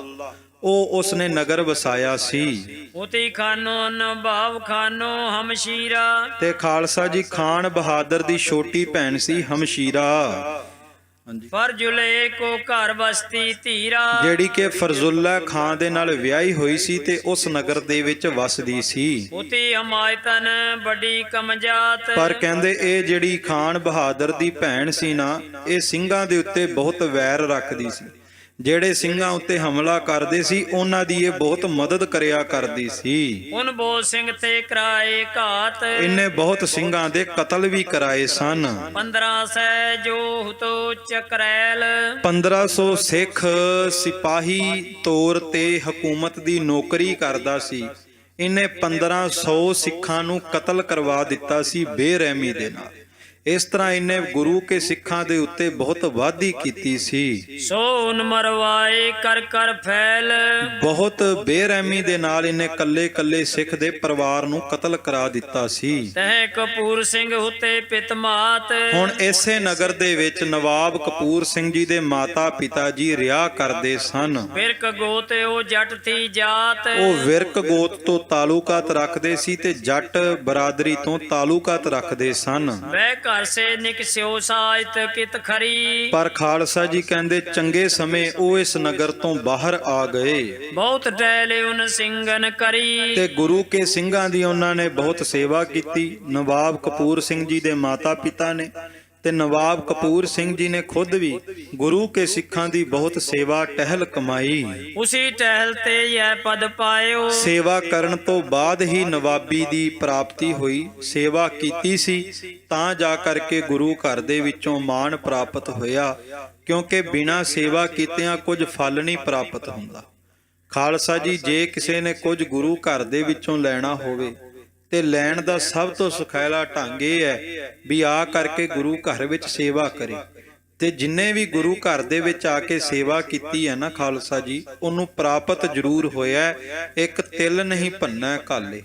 ਉਹ ਉਸਨੇ ਨਗਰ ਵਸਾਇਆ ਸੀ। ਉਤੀ ਖਾਨੋ ਨਵਾਬ ਖਾਨੋ ਹਮਸ਼ੀਰਾ, ਤੇ ਖਾਲਸਾ ਜੀ ਖਾਨ ਬਹਾਦਰ ਦੀ ਛੋਟੀ ਭੈਣ ਸੀ ਹਮਸ਼ੀਰਾ। ਫਰਜੁਲੇ ਕੋ ਘਰ ਬਸਤੀ ਧੀਰਾ, ਜਿਹੜੀ ਕਿ ਫਰਜ਼ੁੱਲਾ ਖਾਂ ਦੇ ਨਾਲ ਵਿਆਹੀ ਹੋਈ ਸੀ ਤੇ ਉਸ ਨਗਰ ਦੇ ਵਿੱਚ ਵਸਦੀ ਸੀ। ਉਤੀ ਹਮਾਇਤਨ ਬੜੀ ਕਮਜਾਤ, ਪਰ ਕਹਿੰਦੇ ਇਹ ਜਿਹੜੀ ਖਾਨ ਬਹਾਦਰ ਦੀ ਭੈਣ ਸੀ ਨਾ, ਇਹ ਸਿੰਘਾਂ ਦੇ ਉੱਤੇ ਬਹੁਤ ਵੈਰ ਰੱਖਦੀ ਸੀ। ਜਿਹੜੇ ਸਿੰਘਾਂ ਉੱਤੇ ਹਮਲਾ ਕਰਦੇ ਸੀ ਉਹਨਾਂ ਦੀ ਇਹ ਬਹੁਤ ਮਦਦ ਕਰਿਆ ਕਰਦੀ ਸੀ। ਉਨ ਬੋ ਸਿੰਘ ਤੇ ਕਰਾਏ ਘਾਤ, ਇਹਨੇ ਬਹੁਤ ਸਿੰਘਾਂ ਦੇ ਕਤਲ ਵੀ ਕਰਾਏ ਸਨ। 1500 ਜੋ ਹੁਤੋ ਚਕਰੈਲ, 1500 ਸਿੱਖ ਸਿਪਾਹੀ ਤੌਰ ਤੇ ਹਕੂਮਤ ਦੀ ਨੌਕਰੀ ਕਰਦਾ ਸੀ। ਇਹਨੇ 1500 ਸਿੱਖਾਂ ਨੂੰ ਕਤਲ ਕਰਵਾ ਦਿੱਤਾ ਸੀ ਬੇਰਹਿਮੀ ਦੇ ਨਾਲ। ਇਸ ਤਰ੍ਹਾਂ ਇਹਨੇ ਗੁਰੂ ਕੇ ਸਿੱਖਾਂ ਦੇ ਉੱਤੇ ਬਹੁਤ ਵਾਧੀ ਕੀਤੀ ਸੀ। ਸੋਨ ਮਰਵਾਏ ਕਰ ਕਰ ਫੈਲ, ਬਹੁਤ ਬੇਰਹਿਮੀ ਦੇ ਨਾਲ ਇਹਨੇ ਕੱਲੇ ਕੱਲੇ ਸਿੱਖ ਦੇ ਪਰਿਵਾਰ ਨੂੰ ਕਤਲ ਕਰਾ ਦਿੱਤਾ ਸੀ। ਤਹਿ ਕਪੂਰ ਸਿੰਘ ਹੁਤੇ ਪਿਤ ਮਾਤ, ਹੁਣ ਇਸੇ ਨਗਰ ਦੇ ਵਿੱਚ ਨਵਾਬ ਕਪੂਰ ਸਿੰਘ ਜੀ ਦੇ ਮਾਤਾ ਪਿਤਾ ਜੀ ਰਿਹਾ ਕਰਦੇ ਸਨ। ਵਿਰਕ ਗੋਤ ਉਹ ਜੱਟ ਥੀ ਜਾਤ, ਉਹ ਵਿਰਕ ਗੋਤ ਤੋਂ ਤਾਲੁਕਾਤ ਰੱਖਦੇ ਸੀ ਤੇ ਜੱਟ ਬਰਾਦਰੀ ਤੋਂ ਤਾਲੁਕਾਤ ਰੱਖਦੇ ਸਨ। ਵੈ ਘਰ ਸੇ ਨਿਕਸਿਓ ਸਾਹਿਤ ਕਿਤ ਖਰੀ, ਪਰ ਖਾਲਸਾ ਜੀ ਕਹਿੰਦੇ ਚੰਗੇ ਸਮੇਂ ਉਹ ਇਸ ਨਗਰ ਤੋਂ ਬਾਹਰ ਆ ਗਏ। ਬਹੁਤ ਟਹਿਲੇ ਉਨ ਸਿੰਘਨ ਕਰੀ, ਤੇ ਗੁਰੂ ਕੇ ਸਿੰਘਾਂ ਦੀ ਉਹਨਾਂ ਨੇ ਬਹੁਤ ਸੇਵਾ ਕੀਤੀ। ਨਵਾਬ ਕਪੂਰ ਸਿੰਘ ਜੀ ਦੇ ਮਾਤਾ ਪਿਤਾ ਨੇ ਤੇ ਨਵਾਬ ਕਪੂਰ ਸਿੰਘ ਜੀ ਨੇ ਖੁਦ ਵੀ ਗੁਰੂ ਕੇ ਸਿੱਖਾਂ ਦੀ ਬਹੁਤ ਸੇਵਾ ਟਹਿਲ ਕਮਾਈ। ਉਸੀ ਟਹਿਲ ਤੇ ਇਹ ਪਦ ਪਾਇਓ। ਸੇਵਾ ਕਰਨ ਤੋਂ ਬਾਅਦ ਹੀ ਨਵਾਬੀ ਦੀ ਪ੍ਰਾਪਤੀ ਹੋਈ। ਸੇਵਾ ਕੀਤੀ ਸੀ ਤਾਂ ਜਾ ਕਰਕੇ ਗੁਰੂ ਘਰ ਦੇ ਵਿੱਚੋਂ ਮਾਣ ਪ੍ਰਾਪਤ ਹੋਇਆ, ਕਿਉਂਕਿ ਬਿਨਾਂ ਸੇਵਾ ਕੀਤਿਆਂ ਕੁਝ ਫਲ ਨਹੀਂ ਪ੍ਰਾਪਤ ਹੁੰਦਾ। ਖਾਲਸਾ ਜੀ, ਜੇ ਕਿਸੇ ਨੇ ਕੁਝ ਗੁਰੂ ਘਰ ਦੇ ਵਿੱਚੋਂ ਲੈਣਾ ਹੋਵੇ ਤੇ ਲੈਣ ਦਾ ਸਭ ਤੋਂ ਸੁਖੈਲਾ ਢੰਗ ਇਹ ਹੈ ਵੀ ਆ ਕਰਕੇ ਗੁਰੂ ਘਰ ਵਿੱਚ ਸੇਵਾ ਕਰੇ। ਤੇ ਜਿੰਨੇ ਵੀ ਗੁਰੂ ਘਰ ਦੇ ਵਿੱਚ ਆ ਕੇ ਸੇਵਾ ਕੀਤੀ ਹੈ ਨਾ ਖਾਲਸਾ ਜੀ, ਉਹਨੂੰ ਪ੍ਰਾਪਤ ਜ਼ਰੂਰ ਹੋਇਆ। ਇੱਕ ਤਿਲ ਨਹੀਂ ਭੰਨਾ ਕਾਲੇ।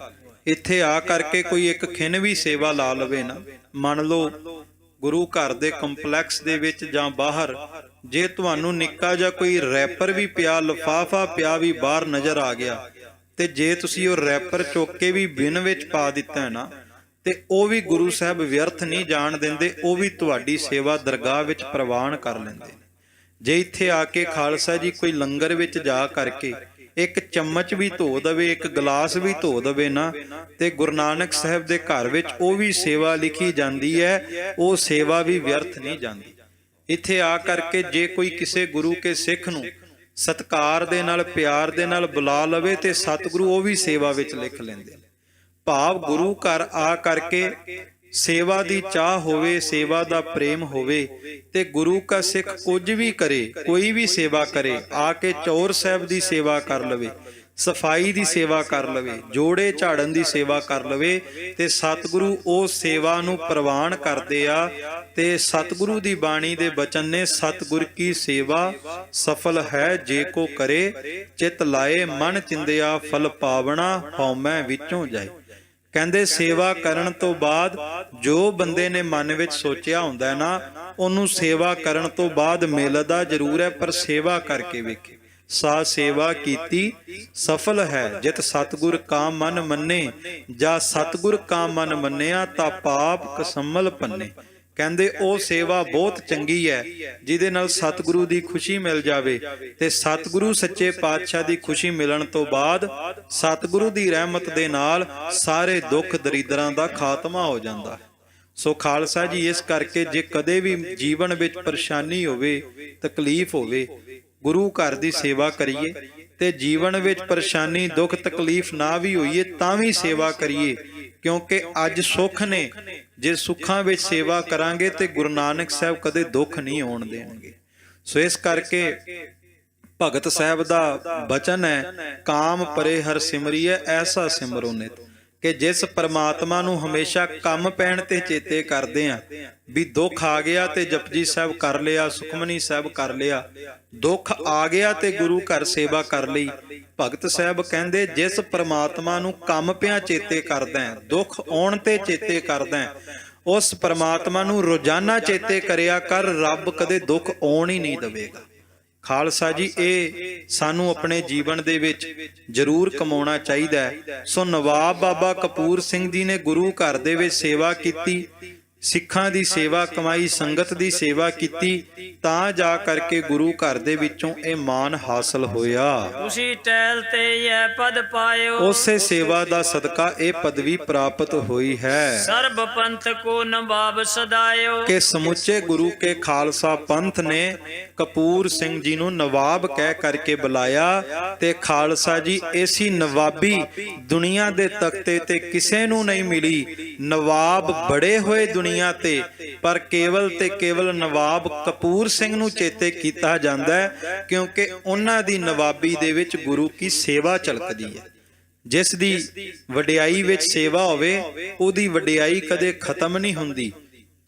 ਇੱਥੇ ਆ ਕਰਕੇ ਕੋਈ ਇੱਕ ਖਿੰਨ ਵੀ ਸੇਵਾ ਲਾ ਲਵੇ ਨਾ, ਮੰਨ ਲਓ ਗੁਰੂ ਘਰ ਦੇ ਕੰਪਲੈਕਸ ਦੇ ਵਿੱਚ ਜਾਂ ਬਾਹਰ, ਜੇ ਤੁਹਾਨੂੰ ਨਿੱਕਾ ਜਿਹਾ ਕੋਈ ਰੈਪਰ ਵੀ ਪਿਆ, ਲਿਫਾਫਾ ਪਿਆ ਵੀ ਬਾਹਰ ਨਜ਼ਰ ਆ ਗਿਆ, ਤੇ ਜੇ ਤੁਸੀਂ ਉਹ ਰੈਪਰ ਚੁੱਕ ਕੇ ਵੀ ਬਿਨ ਵਿੱਚ ਪਾ ਦਿੱਤਾ ਹੈ ਨਾ, ਤੇ ਉਹ ਵੀ ਗੁਰੂ ਸਾਹਿਬ ਵਿਅਰਥ ਨਹੀਂ ਜਾਣ ਦਿੰਦੇ, ਉਹ ਵੀ ਤੁਹਾਡੀ ਸੇਵਾ ਦਰਗਾਹ ਵਿੱਚ ਪ੍ਰਵਾਨ ਕਰ ਲੈਂਦੇ ਨੇ। ਜੇ ਇੱਥੇ ਆ ਕੇ ਖਾਲਸਾ ਜੀ ਕੋਈ ਲੰਗਰ ਵਿੱਚ ਜਾ ਕਰਕੇ ਇੱਕ ਚਮਚ ਵੀ ਧੋ ਦਵੇ, ਇੱਕ ਗਲਾਸ ਵੀ ਧੋ ਦਵੇ ਨਾ, ਤੇ ਗੁਰੂ ਨਾਨਕ ਸਾਹਿਬ ਦੇ ਘਰ ਵਿੱਚ ਉਹ ਵੀ ਸੇਵਾ ਲਿਖੀ ਜਾਂਦੀ ਹੈ, ਉਹ ਸੇਵਾ ਵੀ ਵਿਅਰਥ ਨਹੀਂ ਜਾਂਦੀ। ਇੱਥੇ ਆ ਕਰਕੇ ਜੇ ਕੋਈ ਕਿਸੇ ਗੁਰੂ ਕੇ ਸਿੱਖ ਨੂੰ ਸਤਿਕਾਰ ਦੇ ਨਾਲ, ਪਿਆਰ ਦੇ ਨਾਲ ਬੁਲਾ ਲਵੇ, ਤੇ ਸਤਿਗੁਰੂ ਉਹ ਵੀ ਸੇਵਾ ਵਿੱਚ ਲਿਖ ਲੈਂਦੇ। ਭਾਵ ਗੁਰੂ ਘਰ ਆ ਕਰਕੇ ਸੇਵਾ ਦੀ ਚਾਹ ਹੋਵੇ, ਸੇਵਾ ਦਾ ਪ੍ਰੇਮ ਹੋਵੇ, ਤੇ ਗੁਰੂ ਕਾ ਸਿੱਖ ਕੁਝ ਵੀ ਕਰੇ, ਕੋਈ ਵੀ ਸੇਵਾ ਕਰੇ, ਆ ਕੇ ਚੌਰ ਸਾਹਿਬ ਦੀ ਸੇਵਾ ਕਰ ਲਵੇ, ਸਫਾਈ ਦੀ ਸੇਵਾ ਕਰ ਲਵੇ, ਜੋੜੇ ਝਾੜਨ ਦੀ ਸੇਵਾ ਕਰ ਲਵੇ, ਤੇ ਸਤਿਗੁਰੂ ਉਹ ਸੇਵਾ ਨੂੰ ਪ੍ਰਵਾਨ ਕਰਦੇ ਆ। ਤੇ ਸਤਿਗੁਰੂ ਦੀ ਬਾਣੀ ਦੇ ਬਚਨ ਨੇ, ਸਤਿਗੁਰ ਕੀ ਸੇਵਾ ਸਫਲ ਹੈ ਜੇ ਕੋ ਕਰੇ, ਚਿਤ ਲਾਏ ਮਨ ਚਿੰਦਿਆ ਫਲ ਪਾਵਣਾ, ਹਉਮੈ ਵਿੱਚੋਂ ਜਾਏ। ਕਹਿੰਦੇ ਸੇਵਾ ਕਰਨ ਤੋਂ ਬਾਅਦ ਜੋ ਬੰਦੇ ਨੇ ਮਨ ਵਿੱਚ ਸੋਚਿਆ ਹੁੰਦਾ ਨਾ, ਉਹਨੂੰ ਸੇਵਾ ਕਰਨ ਤੋਂ ਬਾਅਦ ਮਿਲਦਾ ਜ਼ਰੂਰ ਹੈ, ਪਰ ਸੇਵਾ ਕਰਕੇ ਵੇਖੇ। ਸਾ ਸੇਵਾ ਕੀਤੀ ਸਫਲ ਹੈ, ਜਿਤ ਸਤਿਗੁਰ ਕਾ ਮਨ ਮੰਨੇ, ਜਾਂ ਸਤਿਗੁਰ ਕਾ ਮਨ ਮੰਨਿਆ ਤਾਂ ਪਾਪ ਕਸਮਲ ਪੰਨੇ। ਕਹਿੰਦੇ ਉਹ ਸੇਵਾ ਬਹੁਤ ਚੰਗੀ ਹੈ ਜਿਹਦੇ ਨਾਲ ਸਤਿਗੁਰੂ ਦੀ ਖੁਸ਼ੀ ਮਿਲ ਜਾਵੇ, ਤੇ ਸਤਿਗੁਰੂ ਸੱਚੇ ਪਾਤਸ਼ਾਹ ਦੀ ਖੁਸ਼ੀ ਮਿਲਣ ਤੋਂ ਬਾਅਦ ਸਤਿਗੁਰੂ ਦੀ ਰਹਿਮਤ ਦੇ ਨਾਲ ਸਾਰੇ ਦੁੱਖ ਦਰਿਦਰਾਂ ਦਾ ਖਾਤਮਾ ਹੋ ਜਾਂਦਾ। ਸੋ ਖਾਲਸਾ ਜੀ, ਇਸ ਕਰਕੇ ਜੇ ਕਦੇ ਵੀ ਜੀਵਨ ਵਿੱਚ ਪਰੇਸ਼ਾਨੀ ਹੋਵੇ, ਤਕਲੀਫ ਹੋਵੇ, ਗੁਰੂ ਘਰ ਦੀ ਸੇਵਾ ਕਰੀਏ, ਤੇ ਜੀਵਨ ਵਿੱਚ ਪਰੇਸ਼ਾਨੀ, ਦੁੱਖ, ਤਕਲੀਫ ਨਾ ਵੀ ਹੋਈਏ ਤਾਂ ਵੀ ਸੇਵਾ ਕਰੀਏ, ਕਿਉਂਕਿ ਅੱਜ ਸੁੱਖ ਨੇ। ਜੇ ਸੁੱਖਾਂ ਵਿੱਚ ਸੇਵਾ ਕਰਾਂਗੇ ਤੇ ਗੁਰੂ ਨਾਨਕ ਸਾਹਿਬ ਕਦੇ ਦੁੱਖ ਨਹੀਂ ਆਉਣ ਦੇਣਗੇ। ਸੋ ਇਸ ਕਰਕੇ ਭਗਤ ਸਾਹਿਬ ਦਾ ਬਚਨ ਹੈ, ਕਾਮ ਪਰੇ ਹਰ ਸਿਮਰੀਐ ਐਸਾ ਸਿਮਰੋ ਨਿਤ, ਕਿ ਜਿਸ ਪਰਮਾਤਮਾ ਨੂੰ ਹਮੇਸ਼ਾ ਕੰਮ ਪੈਣ ਤੇ ਚੇਤੇ ਕਰਦੇ ਆ, ਵੀ ਦੁੱਖ ਆ ਗਿਆ ਤੇ ਜਪਜੀ ਸਾਹਿਬ ਕਰ ਲਿਆ, ਸੁਖਮਨੀ ਸਾਹਿਬ ਕਰ ਲਿਆ, ਦੁੱਖ ਆ ਗਿਆ ਤੇ ਗੁਰੂ ਘਰ ਸੇਵਾ ਕਰ ਲਈ। ਭਗਤ ਸਾਹਿਬ ਕਹਿੰਦੇ ਜਿਸ ਪਰਮਾਤਮਾ ਨੂੰ ਕੰਮ ਪਿਆ ਚੇਤੇ ਕਰਦਾ, ਦੁੱਖ ਆਉਣ ਤੇ ਚੇਤੇ ਕਰਦਾ, ਉਸ ਪਰਮਾਤਮਾ ਨੂੰ ਰੋਜ਼ਾਨਾ ਚੇਤੇ ਕਰਿਆ ਕਰ, ਰੱਬ ਕਦੇ ਦੁੱਖ ਆਉਣ ਹੀ ਨਹੀਂ ਦੇਵੇਗਾ। ਖਾਲਸਾ ਜੀ, ਇਹ ਸਾਨੂੰ ਆਪਣੇ ਜੀਵਨ ਦੇ ਵਿੱਚ ਜ਼ਰੂਰ ਕਮਾਉਣਾ ਚਾਹੀਦਾ ਹੈ। ਸੋ ਨਵਾਬ ਬਾਬਾ ਕਪੂਰ ਸਿੰਘ ਜੀ ਨੇ ਗੁਰੂ ਘਰ ਦੇ ਵਿੱਚ ਸੇਵਾ ਕੀਤੀ, ਸਿੱਖਾਂ ਦੀ ਸੇਵਾ ਕਮਾਈ, ਸੰਗਤ ਦੀ ਸੇਵਾ ਕੀਤੀ, ਤਾਂ ਜਾ ਕਰਕੇ ਗੁਰੂ ਘਰ ਦੇ ਵਿੱਚੋਂ ਇਹ ਮਾਣ ਹਾਸਲ ਹੋਇਆ। ਉਸੀ ਟਹਿਲ ਤੇ ਇਹ ਪਦ ਪਾਇਓ। ਉਸੇ ਸੇਵਾ ਦਾ ਸਦਕਾ ਇਹ ਪਦਵੀ ਪ੍ਰਾਪਤ ਹੋਈ ਹੈ। ਸਰਬ ਪੰਥ ਕੋ ਨਵਾਬ ਸਦਾਇਓ। ਕਿ ਸਮੁੱਚੇ ਗੁਰੂ ਕੇ ਖਾਲਸਾ ਪੰਥ ਨੇ ਕਪੂਰ ਸਿੰਘ ਜੀ ਨੂੰ ਨਵਾਬ ਕਹਿ ਕਰਕੇ ਬੁਲਾਇਆ, ਤੇ ਖਾਲਸਾ ਜੀ ਐਸੀ ਨਵਾਬੀ ਦੁਨੀਆ ਦੇ ਤਖਤੇ ਤੇ ਕਿਸੇ ਨੂੰ ਨਹੀਂ ਮਿਲੀ। ਨਵਾਬ ਬੜੇ ਹੋਏ ਦੁਨੀਆ ਤੇ, ਪਰ ਕੇਵਲ ਤੇ ਕੇਵਲ ਨਵਾਬ ਕਪੂਰ ਸਿੰਘ ਨੂੰ ਚੇਤੇ ਕੀਤਾ ਜਾਂਦਾ ਹੈ, ਕਿਉਂਕਿ ਉਹਨਾਂ ਦੀ ਨਵਾਬੀ ਦੇ ਵਿੱਚ ਗੁਰੂ ਕੀ ਸੇਵਾ ਝਲਕਦੀ ਹੈ। ਜਿਸ ਦੀ ਵਡਿਆਈ ਵਿੱਚ ਸੇਵਾ ਹੋਵੇ, ਉਹਦੀ ਵਡਿਆਈ ਕਦੇ ਖਤਮ ਨਹੀਂ ਹੁੰਦੀ,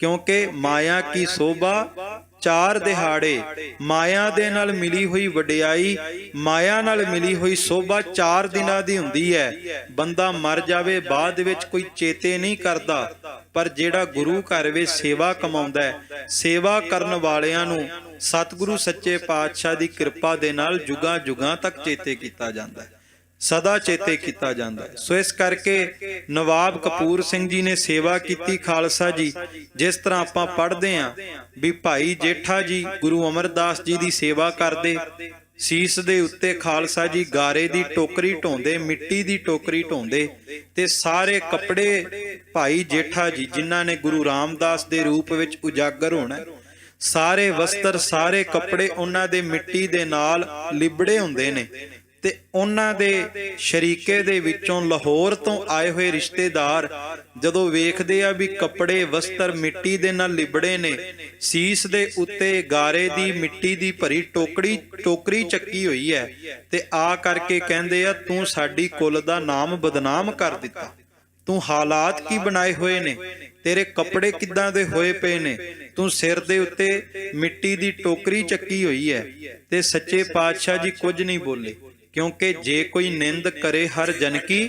ਕਿਉਂਕਿ ਮਾਇਆ ਕੀ ਸੋਭਾ ਚਾਰ ਦਿਹਾੜੇ, ਮਾਇਆ ਦੇ ਨਾਲ ਮਿਲੀ ਹੋਈ ਵਡਿਆਈ, ਮਾਇਆ ਨਾਲ ਮਿਲੀ ਹੋਈ ਸੋਭਾ 4 ਦਿਨਾਂ ਦੀ ਹੁੰਦੀ ਹੈ। ਬੰਦਾ ਮਰ ਜਾਵੇ ਬਾਅਦ ਵਿੱਚ ਕੋਈ ਚੇਤੇ ਨਹੀਂ ਕਰਦਾ, ਪਰ ਜਿਹੜਾ ਗੁਰੂ ਘਰ ਵਿੱਚ ਸੇਵਾ ਕਮਾਉਂਦਾ ਹੈ, ਸੇਵਾ ਕਰਨ ਵਾਲਿਆਂ ਨੂੰ ਸਤਿਗੁਰੂ ਸੱਚੇ ਪਾਤਸ਼ਾਹ ਦੀ ਕਿਰਪਾ ਦੇ ਨਾਲ ਜੁਗਾਂ ਜੁਗਾਂ ਤੱਕ ਚੇਤੇ ਕੀਤਾ ਜਾਂਦਾ ਹੈ, ਸਦਾ ਚੇਤੇ ਕੀਤਾ ਜਾਂਦਾ ਹੈ। ਸੋ ਇਸ ਕਰਕੇ ਨਵਾਬ ਕਪੂਰ ਸਿੰਘ ਜੀ ਨੇ ਸੇਵਾ ਕੀਤੀ। ਖਾਲਸਾ ਜੀ, ਜਿਸ ਤਰ੍ਹਾਂ ਆਪਾਂ ਪੜ੍ਹਦੇ ਆਂ ਵੀ ਭਾਈ ਜੇਠਾ ਜੀ ਗੁਰੂ ਅਮਰਦਾਸ ਜੀ ਦੀ ਸੇਵਾ ਕਰਦੇ, ਸੀਸ ਦੇ ਉੱਤੇ ਖਾਲਸਾ ਜੀ ਗਾਰੇ ਦੀ ਟੋਕਰੀ ਢੋਂਦੇ, ਮਿੱਟੀ ਦੀ ਟੋਕਰੀ ਢੋਂਦੇ, ਤੇ ਸਾਰੇ ਕੱਪੜੇ ਭਾਈ ਜੇਠਾ ਜੀ ਜਿਨ੍ਹਾਂ ਨੇ ਗੁਰੂ ਰਾਮਦਾਸ ਦੇ ਰੂਪ ਵਿੱਚ ਉਜਾਗਰ ਹੋਣਾ, ਸਾਰੇ ਵਸਤਰ ਸਾਰੇ ਕੱਪੜੇ ਉਹਨਾਂ ਦੇ ਮਿੱਟੀ ਦੇ ਨਾਲ ਲਿਬੜੇ ਹੁੰਦੇ ਨੇ। ਤੇ ਉਹਨਾਂ ਦੇ ਸ਼ਰੀਕੇ ਦੇ ਵਿੱਚੋਂ ਲਾਹੌਰ ਤੋਂ ਆਏ ਹੋਏ ਰਿਸ਼ਤੇਦਾਰ ਜਦੋਂ ਵੇਖਦੇ ਆ ਵੀ ਕੱਪੜੇ ਵਸਤਰ ਮਿੱਟੀ ਦੇ ਨਾਲ ਲਿਬੜੇ ਨੇ, ਸੀਸ ਦੇ ਉੱਤੇ ਗਾਰੇ ਦੀ ਮਿੱਟੀ ਦੀ ਭਰੀ ਟੋਕਰੀ ਚੱਕੀ ਹੋਈ ਹੈ, ਤੇ ਆ ਕਰਕੇ ਕਹਿੰਦੇ ਆ ਤੂੰ ਸਾਡੀ ਕੁਲ ਦਾ ਨਾਮ ਬਦਨਾਮ ਕਰ ਦਿੱਤਾ। ਤੂੰ ਹਾਲਾਤ ਕੀ ਬਣਾਏ ਹੋਏ ਨੇ, ਤੇਰੇ ਕੱਪੜੇ ਕਿੱਦਾਂ ਦੇ ਹੋਏ ਪਏ ਨੇ, ਤੂੰ ਸਿਰ ਦੇ ਉੱਤੇ ਮਿੱਟੀ ਦੀ ਟੋਕਰੀ ਚੱਕੀ ਹੋਈ ਹੈ। ਤੇ ਸੱਚੇ ਪਾਤਸ਼ਾਹ ਜੀ ਕੁਝ ਨਹੀਂ ਬੋਲੇ, ਕਿਉਂਕਿ ਜੇ ਕੋਈ ਨਿੰਦ ਕਰੇ ਹਰ ਜਨ ਕੀ,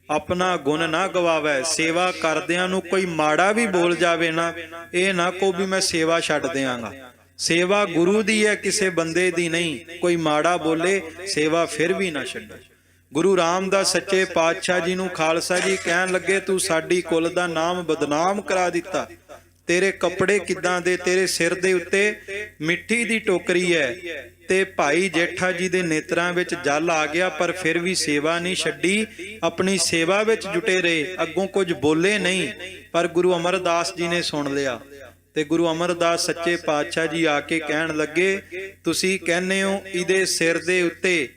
ਆਪਣਾ ਗੁਣ ਨਾ ਗਵਾਵੇ। ਸੇਵਾ ਕਰਦਿਆਂ ਨੂੰ ਕੋਈ ਮਾੜਾ ਵੀ ਬੋਲ ਜਾਵੇ ਨਾ, ਇਹ ਨਾ ਕਹੋ ਵੀ ਮੈਂ ਸੇਵਾ ਛੱਡ ਦਿਆਂਗਾ। ਸੇਵਾ ਗੁਰੂ ਦੀ ਹੈ, ਕਿਸੇ ਬੰਦੇ ਦੀ ਨਹੀਂ। ਕੋਈ ਮਾੜਾ ਬੋਲੇ ਸੇਵਾ ਫਿਰ ਵੀ ਨਾ ਛੱਡੋ। ਗੁਰੂ ਰਾਮਦਾਸ ਸੱਚੇ ਪਾਤਸ਼ਾਹ ਜੀ ਨੂੰ ਖਾਲਸਾ ਜੀ ਕਹਿਣ ਲੱਗੇ ਤੂੰ ਸਾਡੀ ਕੁਲ ਦਾ ਨਾਮ ਬਦਨਾਮ ਕਰਾ ਦਿੱਤਾ। ਤੇਰੇ ਕੱਪੜੇ ਕਿੱਦਾਂ ਦੇ, ਤੇਰੇ ਸਿਰ ਦੇ ਉੱਤੇ ਮਿੱਟੀ ਦੀ ਟੋਕਰੀ ਹੈ। ਤੇ ਭਾਈ ਜੇਠਾ ਜੀ ਦੇ ਨੇਤਰਾਂ ਵਿੱਚ ਜਲ ਆ ਗਿਆ, ਪਰ ਫਿਰ ਵੀ ਸੇਵਾ ਨਹੀਂ ਛੱਡੀ, ਆਪਣੀ ਸੇਵਾ ਵਿੱਚ ਜੁਟੇ ਰਹੇ। ਅੱਗੋਂ ਕੁਝ ਬੋਲੇ ਨਹੀਂ, ਪਰ ਗੁਰੂ ਅਮਰਦਾਸ ਜੀ ਨੇ ਸੁਣ ਲਿਆ। ਤੇ ਗੁਰੂ ਅਮਰਦਾਸ ਸੱਚੇ ਪਾਤਸ਼ਾਹ ਜੀ ਆ ਕੇ ਕਹਿਣ ਲੱਗੇ ਤੁਸੀਂ ਕਹਿੰਦੇ ਹੋ ਇਹਦੇ ਸਿਰ ਦੇ ਉੱਤੇ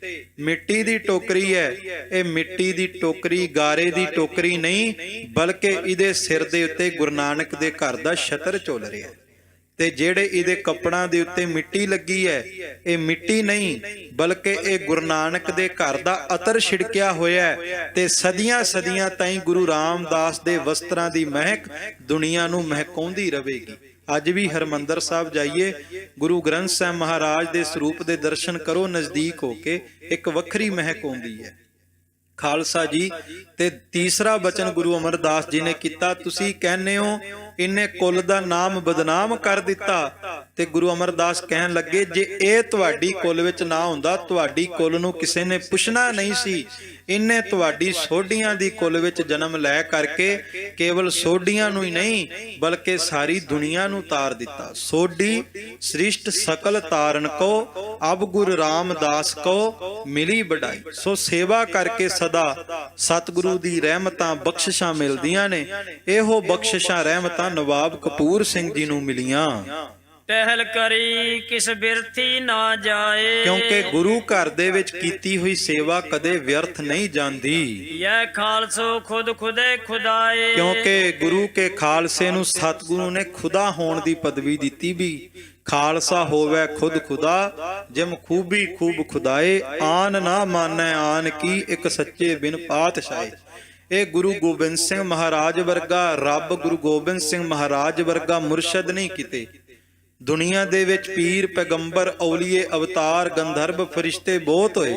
ਮਿੱਟੀ ਦੀ ਟੋਕਰੀ ਹੈ, ਇਹ ਮਿੱਟੀ ਦੀ ਟੋਕਰੀ ਗਾਰੇ ਦੀ ਟੋਕਰੀ ਨਹੀਂ, ਬਲਕਿ ਇਹਦੇ ਸਿਰ ਦੇ ਉੱਤੇ ਗੁਰੂ ਨਾਨਕ ਦੇ ਘਰ ਦਾ ਛਤਰ ਝੁੱਲ ਰਿਹਾ। ਤੇ ਜਿਹੜੇ ਇਹਦੇ ਕੱਪੜਾਂ ਦੇ ਉੱਤੇ ਮਿੱਟੀ ਲੱਗੀ ਹੈ, ਇਹ ਮਿੱਟੀ ਨਹੀਂ ਬਲਕਿ ਇਹ ਗੁਰੂ ਨਾਨਕ ਦੇ ਘਰ ਦਾ ਅਤਰ ਛਿੜਕਿਆ ਹੋਇਆ ਹੈ। ਤੇ ਸਦੀਆਂ ਸਦੀਆਂ ਤਾਈਂ ਗੁਰੂ ਰਾਮਦਾਸ ਦੇ ਵਸਤਰਾਂ ਦੀ ਮਹਿਕ ਦੁਨੀਆ ਨੂੰ ਮਹਿਕਾਉਂਦੀ ਰਹੇਗੀ। ਅੱਜ ਵੀ ਹਰਮੰਦਰ ਸਾਹਿਬ ਜਾਈਏ, ਗੁਰੂ ਗ੍ਰੰਥ ਸਾਹਿਬ ਮਹਾਰਾਜ ਦੇ ਸਰੂਪ ਦੇ ਦਰਸ਼ਨ ਕਰੋ ਨਜ਼ਦੀਕ ਹੋ ਕੇ, ਇੱਕ ਵੱਖਰੀ ਮਹਿਕ ਆਉਂਦੀ ਹੈ। ਖਾਲਸਾ ਜੀ ਤੇ ਤੀਸਰਾ ਬਚਨ ਗੁਰੂ ਅਮਰਦਾਸ ਜੀ ਨੇ ਕੀਤਾ, ਤੁਸੀਂ ਕਹਿੰਦੇ ਹੋ ਇਹਨੇ ਕੁਲ ਦਾ ਨਾਮ ਬਦਨਾਮ ਕਰ ਦਿੱਤਾ। ਤੇ ਗੁਰੂ ਅਮਰਦਾਸ ਕਹਿਣ ਲੱਗੇ ਜੇ ਇਹ ਤੁਹਾਡੀ ਕੁਲ ਵਿੱਚ ਨਾ ਹੁੰਦਾ, ਤੁਹਾਡੀ ਕੁਲ ਨੂੰ ਕਿਸੇ ਨੇ ਪੁੱਛਣਾ ਨਹੀਂ ਸੀ। ਇਹਨੇ ਤੁਹਾਡੀ ਸੋਢੀਆਂ ਦੀ ਕੁਲ ਵਿੱਚ ਜਨਮ ਲੈ ਕਰਕੇ ਕੇਵਲ ਸੋਢੀਆਂ ਨੂੰ ਹੀ ਨਹੀਂ ਬਲਕਿ ਸਾਰੀ ਦੁਨੀਆ ਨੂੰ ਤਾਰ ਦਿੱਤਾ। ਸੋਢੀ ਸ੍ਰਿਸ਼ਟ ਸਕਲ ਤਾਰਨ ਕੋ, ਅਬ ਗੁਰੂ ਰਾਮਦਾਸ ਕੋ ਮਿਲੀ ਵਡਾਈ। ਸੋ ਸੇਵਾ ਕਰਕੇ ਸਦਾ ਸਤਿਗੁਰੂ ਦੀ ਰਹਿਮਤਾਂ ਬਖਸ਼ਿਸ਼ਾਂ ਮਿਲਦੀਆਂ ਨੇ। ਇਹੋ ਬਖਸ਼ਿਸ਼ਾਂ ਰਹਿਮਤਾਂ ਨਵਾਬ ਕਪੂਰ ਸਿੰਘ ਜੀ ਨੂੰ ਮਿਲੀਆਂ। ਟਹਿਲ ਕਰੀ ਕਿਸ ਬਿਰਥੀ ਨਾ ਜਾਏ, ਕਿਉਂਕਿ ਗੁਰੂ ਘਰ ਦੇ ਵਿੱਚ ਕੀਤੀ ਹੋਈ ਸੇਵਾ ਕਦੇ ਵਿਅਰਥ ਨਹੀਂ ਜਾਂਦੀ। ਯਹ ਖਾਲਸੋ ਖੁਦ ਖੁਦੇ ਖੁਦਾਏ, ਕਿਉਂਕਿ ਗੁਰੂ ਕੇ ਖਾਲਸੇ ਨੂੰ ਸਤਿਗੁਰੂ ਨੇ ਖੁਦਾ ਹੋਣ ਦੀ ਪਦਵੀ ਦਿੱਤੀ ਵੀ ਖਾਲਸਾ ਹੋਵੇ ਖੁਦ ਖੁਦਾ, ਜਿਮ ਖੂਬੀ ਖੂਬ ਖੁਦਾਏ, ਆਨ ਨਾ ਮਾਨੈ ਆਨ ਕੀ, ਇੱਕ ਸੱਚੇ ਬਿਨ ਪਾਤਸ਼ਾਹੇ। ਇਹ ਗੁਰੂ ਗੋਬਿੰਦ ਸਿੰਘ ਮਹਾਰਾਜ ਵਰਗਾ ਰੱਬ, ਗੁਰੂ ਗੋਬਿੰਦ ਸਿੰਘ ਮਹਾਰਾਜ ਵਰਗਾ ਮੁਰਸ਼ਦ ਨਹੀਂ ਕਿਤੇ। ਦੁਨੀਆ ਦੇ ਵਿੱਚ ਪੀਰ ਪੈਗੰਬਰ ਔਲੀਏ ਅਵਤਾਰ ਗੰਧਰਵ ਫਰਿਸ਼ਤੇ ਬਹੁਤ ਹੋਏ,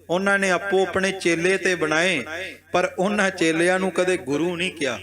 ਉਹਨਾਂ ਨੇ ਆਪੋ ਆਪਣੇ ਚੇਲੇ ਤੇ ਬਣਾਏ, ਪਰ ਉਹਨਾਂ ਚੇਲਿਆਂ ਨੂੰ ਕਦੇ ਗੁਰੂ ਨਹੀਂ ਕਿਹਾ।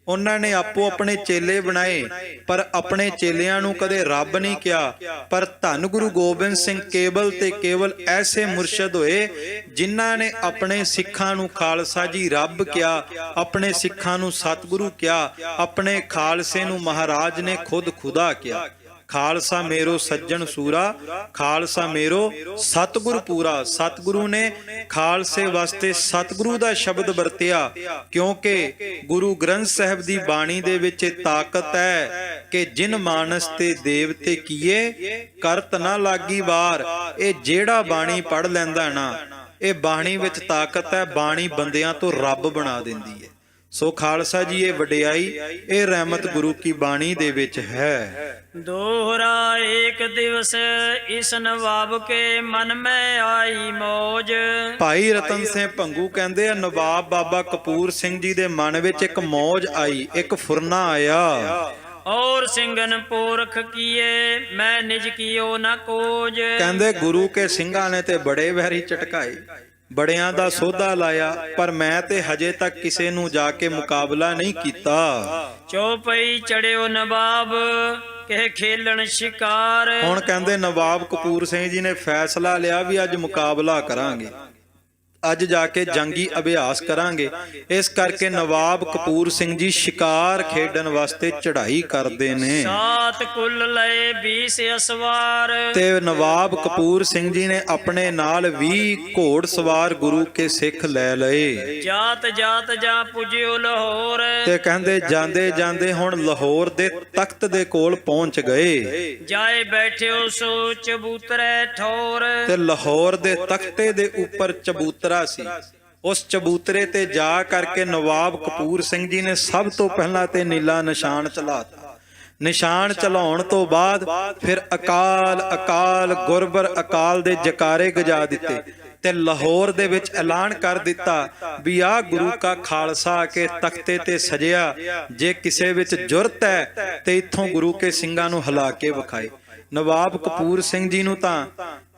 ਉਹਨਾਂ ਨੇ ਆਪੋ ਆਪਣੇ ਚੇਲੇ ਬਣਾਏ, ਪਰ ਆਪਣੇ ਚੇਲਿਆਂ ਨੂੰ ਕਦੇ ਰੱਬ ਨਹੀਂ ਕਿਹਾ। ਪਰ ਧੰਨ ਗੁਰੂ ਗੋਬਿੰਦ ਸਿੰਘ ਕੇਵਲ ਤੇ ਕੇਵਲ ਐਸੇ ਮੁਰਸ਼ਦ ਹੋਏ ਜਿਨ੍ਹਾਂ ਨੇ ਆਪਣੇ ਸਿੱਖਾਂ ਨੂੰ ਖਾਲਸਾ ਜੀ ਰੱਬ ਕਿਹਾ, ਆਪਣੇ ਸਿੱਖਾਂ ਨੂੰ ਸਤਿਗੁਰੂ ਕਿਹਾ, ਆਪਣੇ ਖਾਲਸੇ ਨੂੰ ਮਹਾਰਾਜ ਨੇ ਖੁਦ ਖੁਦਾ ਕਿਹਾ। ਖਾਲਸਾ ਮੇਰੋ ਸੱਜਣ ਸੂਰਾ, ਖਾਲਸਾ ਮੇਰੋ ਸਤਿਗੁਰ ਪੂਰਾ। ਸਤਿਗੁਰੂ ਨੇ ਖਾਲਸੇ ਵਾਸਤੇ ਸਤਿਗੁਰੂ ਦਾ ਸ਼ਬਦ ਵਰਤਿਆ, ਕਿਉਂਕਿ ਗੁਰੂ ਗ੍ਰੰਥ ਸਾਹਿਬ ਦੀ ਬਾਣੀ ਦੇ ਵਿੱਚ ਤਾਕਤ ਹੈ ਕਿ ਜਿਨ ਮਾਨਸ ਤੇ ਦੇਵਤੇ ਕੀਏ, ਕਰਤ ਨਾ ਲਾਗੀ ਵਾਰ। ਇਹ ਜਿਹੜਾ ਬਾਣੀ ਪੜ ਲੈਂਦਾ ਨਾ, ਇਹ ਬਾਣੀ ਵਿੱਚ ਤਾਕਤ ਹੈ, ਬਾਣੀ ਬੰਦਿਆਂ ਤੋਂ ਰੱਬ ਬਣਾ ਦਿੰਦੀ ਹੈ। ਸੋ ਖਾਲਸਾ ਜੀ ਇਹ ਵਡਿਆਈ, ਇਹ ਰਹਿਮਤ ਗੁਰੂ ਕੀ ਬਾਣੀ ਦੇ ਵਿੱਚ ਹੈ। ਦੋਹਰਾ ਏਕ ਦਿਵਸ ਇਸ ਨਵਾਬ ਕੇ ਮਨ ਮੈਂ ਆਈ ਮੌਜ। ਭਾਈ ਰਤਨ ਸਿੰਘ ਭੰਗੂ ਕਹਿੰਦੇ ਆ ਨਵਾਬ ਬਾਬਾ ਕਪੂਰ ਸਿੰਘ ਜੀ ਦੇ ਮਨ ਵਿੱਚ ਇੱਕ ਮੌਜ ਆਈ, ਇੱਕ ਫੁਰਨਾ ਆਇਆ। ਔਰ ਸਿੰਘਨ ਪੋਰਖ ਕੀਏ ਮੈਂ ਨਿਜ ਕੀਓ ਨਾ ਕੋਜ। ਕਹਿੰਦੇ ਗੁਰੂ ਕੇ ਸਿੰਘਾਂ ਨੇ ਤੇ ਬੜੇ ਵੈਰੀ ਝਟਕਾਏ, ਬੜਿਆਂ ਦਾ ਸੋਧਾ ਲਾਇਆ, ਪਰ ਮੈਂ ਤੇ ਹਜੇ ਤੱਕ ਕਿਸੇ ਨੂੰ ਜਾ ਕੇ ਮੁਕਾਬਲਾ ਨਹੀਂ ਕੀਤਾ। ਚੌਪਈ ਚੜਿਓ ਨਵਾਬ ਕਿ ਖੇਲਣ ਸ਼ਿਕਾਰ। ਹੁਣ ਕਹਿੰਦੇ ਨਵਾਬ ਕਪੂਰ ਸਿੰਘ ਜੀ ਨੇ ਫੈਸਲਾ ਲਿਆ ਵੀ ਅੱਜ ਮੁਕਾਬਲਾ ਕਰਾਂਗੇ। ਅੱਜ ਜਾ ਕੇ ਜੰਗੀ ਅਭਿਆਸ ਕਰਾਂਗੇ। ਇਸ ਕਰਕੇ ਨਵਾਬ ਕਪੂਰ ਸਿੰਘ ਜੀ ਸ਼ਿਕਾਰ ਖੇਡਣ ਵਾਸਤੇ ਚੜ੍ਹਾਈ ਕਰਦੇ ਨੇ। ਸਾਤ ਕੁੱਲ ਲਏ 20 ਅਸਵਾਰ, ਤੇ ਨਵਾਬ ਕਪੂਰ ਸਿੰਘ ਜੀ ਨੇ ਆਪਣੇ ਨਾਲ 20 ਘੋੜ ਸਵਾਰ ਗੁਰੂ ਕੇ ਸਿੱਖ ਲੈ ਲਏ। ਜਾਤ ਜਾਤ ਜਾ ਪੁਜਿਓ ਲਾਹੌਰ, ਤੇ ਕਹਿੰਦੇ ਜਾਂਦੇ ਜਾਂਦੇ ਹੁਣ ਲਾਹੌਰ ਦੇ ਤਖਤ ਦੇ ਕੋਲ ਪਹੁੰਚ ਗਏ। ਜਾਏ ਬੈਠਿਓ ਸੋ ਚਬੂਤਰੇ ਠੌਰ, ਤੇ ਲਾਹੌਰ ਦੇ ਤਖਤੇ ਦੇ ਉੱਪਰ ਚਬੂਤਰਾ ਸੀ। ਉਸ ਚਬੂਤਰੇ ਤੇ ਜਾ ਕਰਕੇ ਨਵਾਬ ਕਪੂਰ ਸਿੰਘ ਜੀ ਨੇ ਸਭ ਤੋਂ ਪਹਿਲਾਂ ਤੇ ਨੀਲਾ ਨਿਸ਼ਾਨ ਚਲਾਤਾ। ਨਿਸ਼ਾਨ ਚਲਾਉਣ ਤੋਂ ਬਾਅਦ ਫਿਰ ਅਕਾਲ ਅਕਾਲ ਗੁਰਬਰ ਅਕਾਲ ਦੇ ਜਕਾਰੇ ਗਜਾ ਦਿੱਤੇ ਤੇ ਲਾਹੌਰ ਦੇ ਵਿੱਚ ਐਲਾਨ ਕਰ ਦਿੱਤਾ ਵੀ ਆਹ ਗੁਰੂ ਕਾ ਖਾਲਸਾ ਆ ਕੇ ਤਖਤੇ ਤੇ ਸਜਿਆ, ਜੇ ਕਿਸੇ ਵਿੱਚ ਜੁਰਤ ਹੈ ਤੇ ਇੱਥੋਂ ਗੁਰੂ ਕੇ ਸਿੰਘਾਂ ਨੂੰ ਹਿਲਾ ਕੇ ਵਿਖਾਏ। ਨਵਾਬ ਕਪੂਰ ਸਿੰਘ ਜੀ ਨੂੰ ਤਾਂ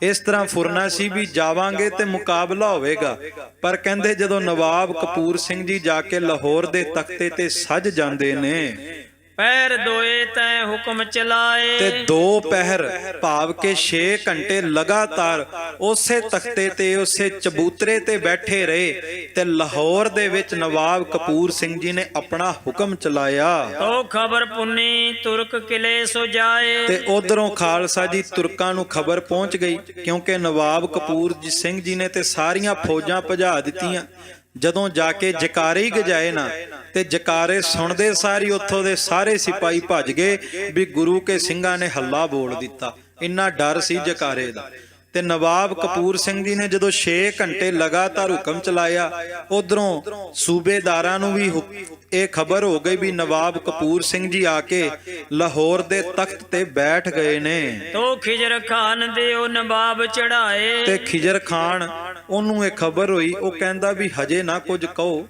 ਇਸ ਤਰ੍ਹਾਂ ਫੁਰਨਾ ਸੀ ਵੀ ਜਾਵਾਂਗੇ ਤੇ ਮੁਕਾਬਲਾ ਹੋਵੇਗਾ, ਪਰ ਕਹਿੰਦੇ ਜਦੋਂ ਨਵਾਬ ਕਪੂਰ ਸਿੰਘ ਜੀ ਜਾ ਕੇ ਲਾਹੌਰ ਦੇ ਤਖਤੇ ਤੇ ਸਜ ਜਾਂਦੇ ਨੇ, ਪੈਰ ਦੋਏ ਤੈ ਹੁਕਮ ਚਲਾਏ, ਤੇ 2 ਪਹਿਰ ਭਾਵ ਕੇ 6 ਘੰਟੇ ਲਗਾਤਾਰ ਉਸੇ ਤਖਤੇ ਤੇ ਉਸੇ ਚਬੂਤਰੇ ਤੇ ਬੈਠੇ ਰਹੇ ਤੇ ਲਾਹੌਰ ਦੇ ਵਿੱਚ ਨਵਾਬ ਕਪੂਰ ਸਿੰਘ ਜੀ ਨੇ ਆਪਣਾ ਹੁਕਮ ਚਲਾਇਆ। ਤੋ ਖਬਰ ਪੁੰਨੀ ਤੁਰਕ ਕਿਲੇ ਸੋ ਜਾਏ, ਤੇ ਉਧਰੋਂ ਖਾਲਸਾ ਜੀ ਤੁਰਕਾਂ ਨੂੰ ਖਬਰ ਪਹੁੰਚ ਗਈ, ਕਿਉਂਕਿ ਨਵਾਬ ਕਪੂਰ ਸਿੰਘ ਜੀ ਨੇ ਤੇ ਸਾਰੀਆਂ ਫੌਜਾਂ ਭਜਾ ਦਿੱਤੀਆਂ। ਜਦੋਂ ਜਾ ਕੇ ਜਕਾਰੇ ਹੀ ਗਜਾਏ ਨਾ, ਤੇ ਜਕਾਰੇ ਸੁਣਦੇ ਸਾਰੀ ਉੱਥੋਂ ਦੇ ਸਾਰੇ ਸਿਪਾਹੀ ਭੱਜ ਗਏ ਵੀ ਗੁਰੂ ਕੇ ਸਿੰਘਾਂ ਨੇ ਹੱਲਾ ਬੋਲ ਦਿੱਤਾ। ਇੰਨਾ ਡਰ ਸੀ ਜਕਾਰੇ ਦਾ। ਤੇ ਨਵਾਬ ਕਪੂਰ ਸਿੰਘ ਜੀ ਨੇ ਜਦੋਂ 6 ਘੰਟੇ ਲਗਾਤਾਰ ਹੁਕਮ ਚਲਾਇਆ, ਉਧਰੋਂ ਸੂਬੇਦਾਰਾਂ ਨੂੰ ਵੀ ਇਹ ਖਬਰ ਹੋ ਗਈ ਵੀ ਨਵਾਬ ਕਪੂਰ ਸਿੰਘ ਜੀ ਆ ਕੇ ਲਾਹੌਰ ਦੇ ਤਖਤ ਤੇ ਬੈਠ ਗਏ ਨੇ। ਤੋ ਖਿਜਰ ਖਾਨ ਦੇ ਉਹ ਨਵਾਬ ਚੜਾਏ, ਤੇ ਖਿਜਰ ਖਾਨ ਉਹਨੂੰ ਇਹ ਖਬਰ ਹੋਈ, ਉਹ ਕਹਿੰਦਾ ਵੀ ਹਜੇ ਨਾ ਕੁਝ ਕਹੋ,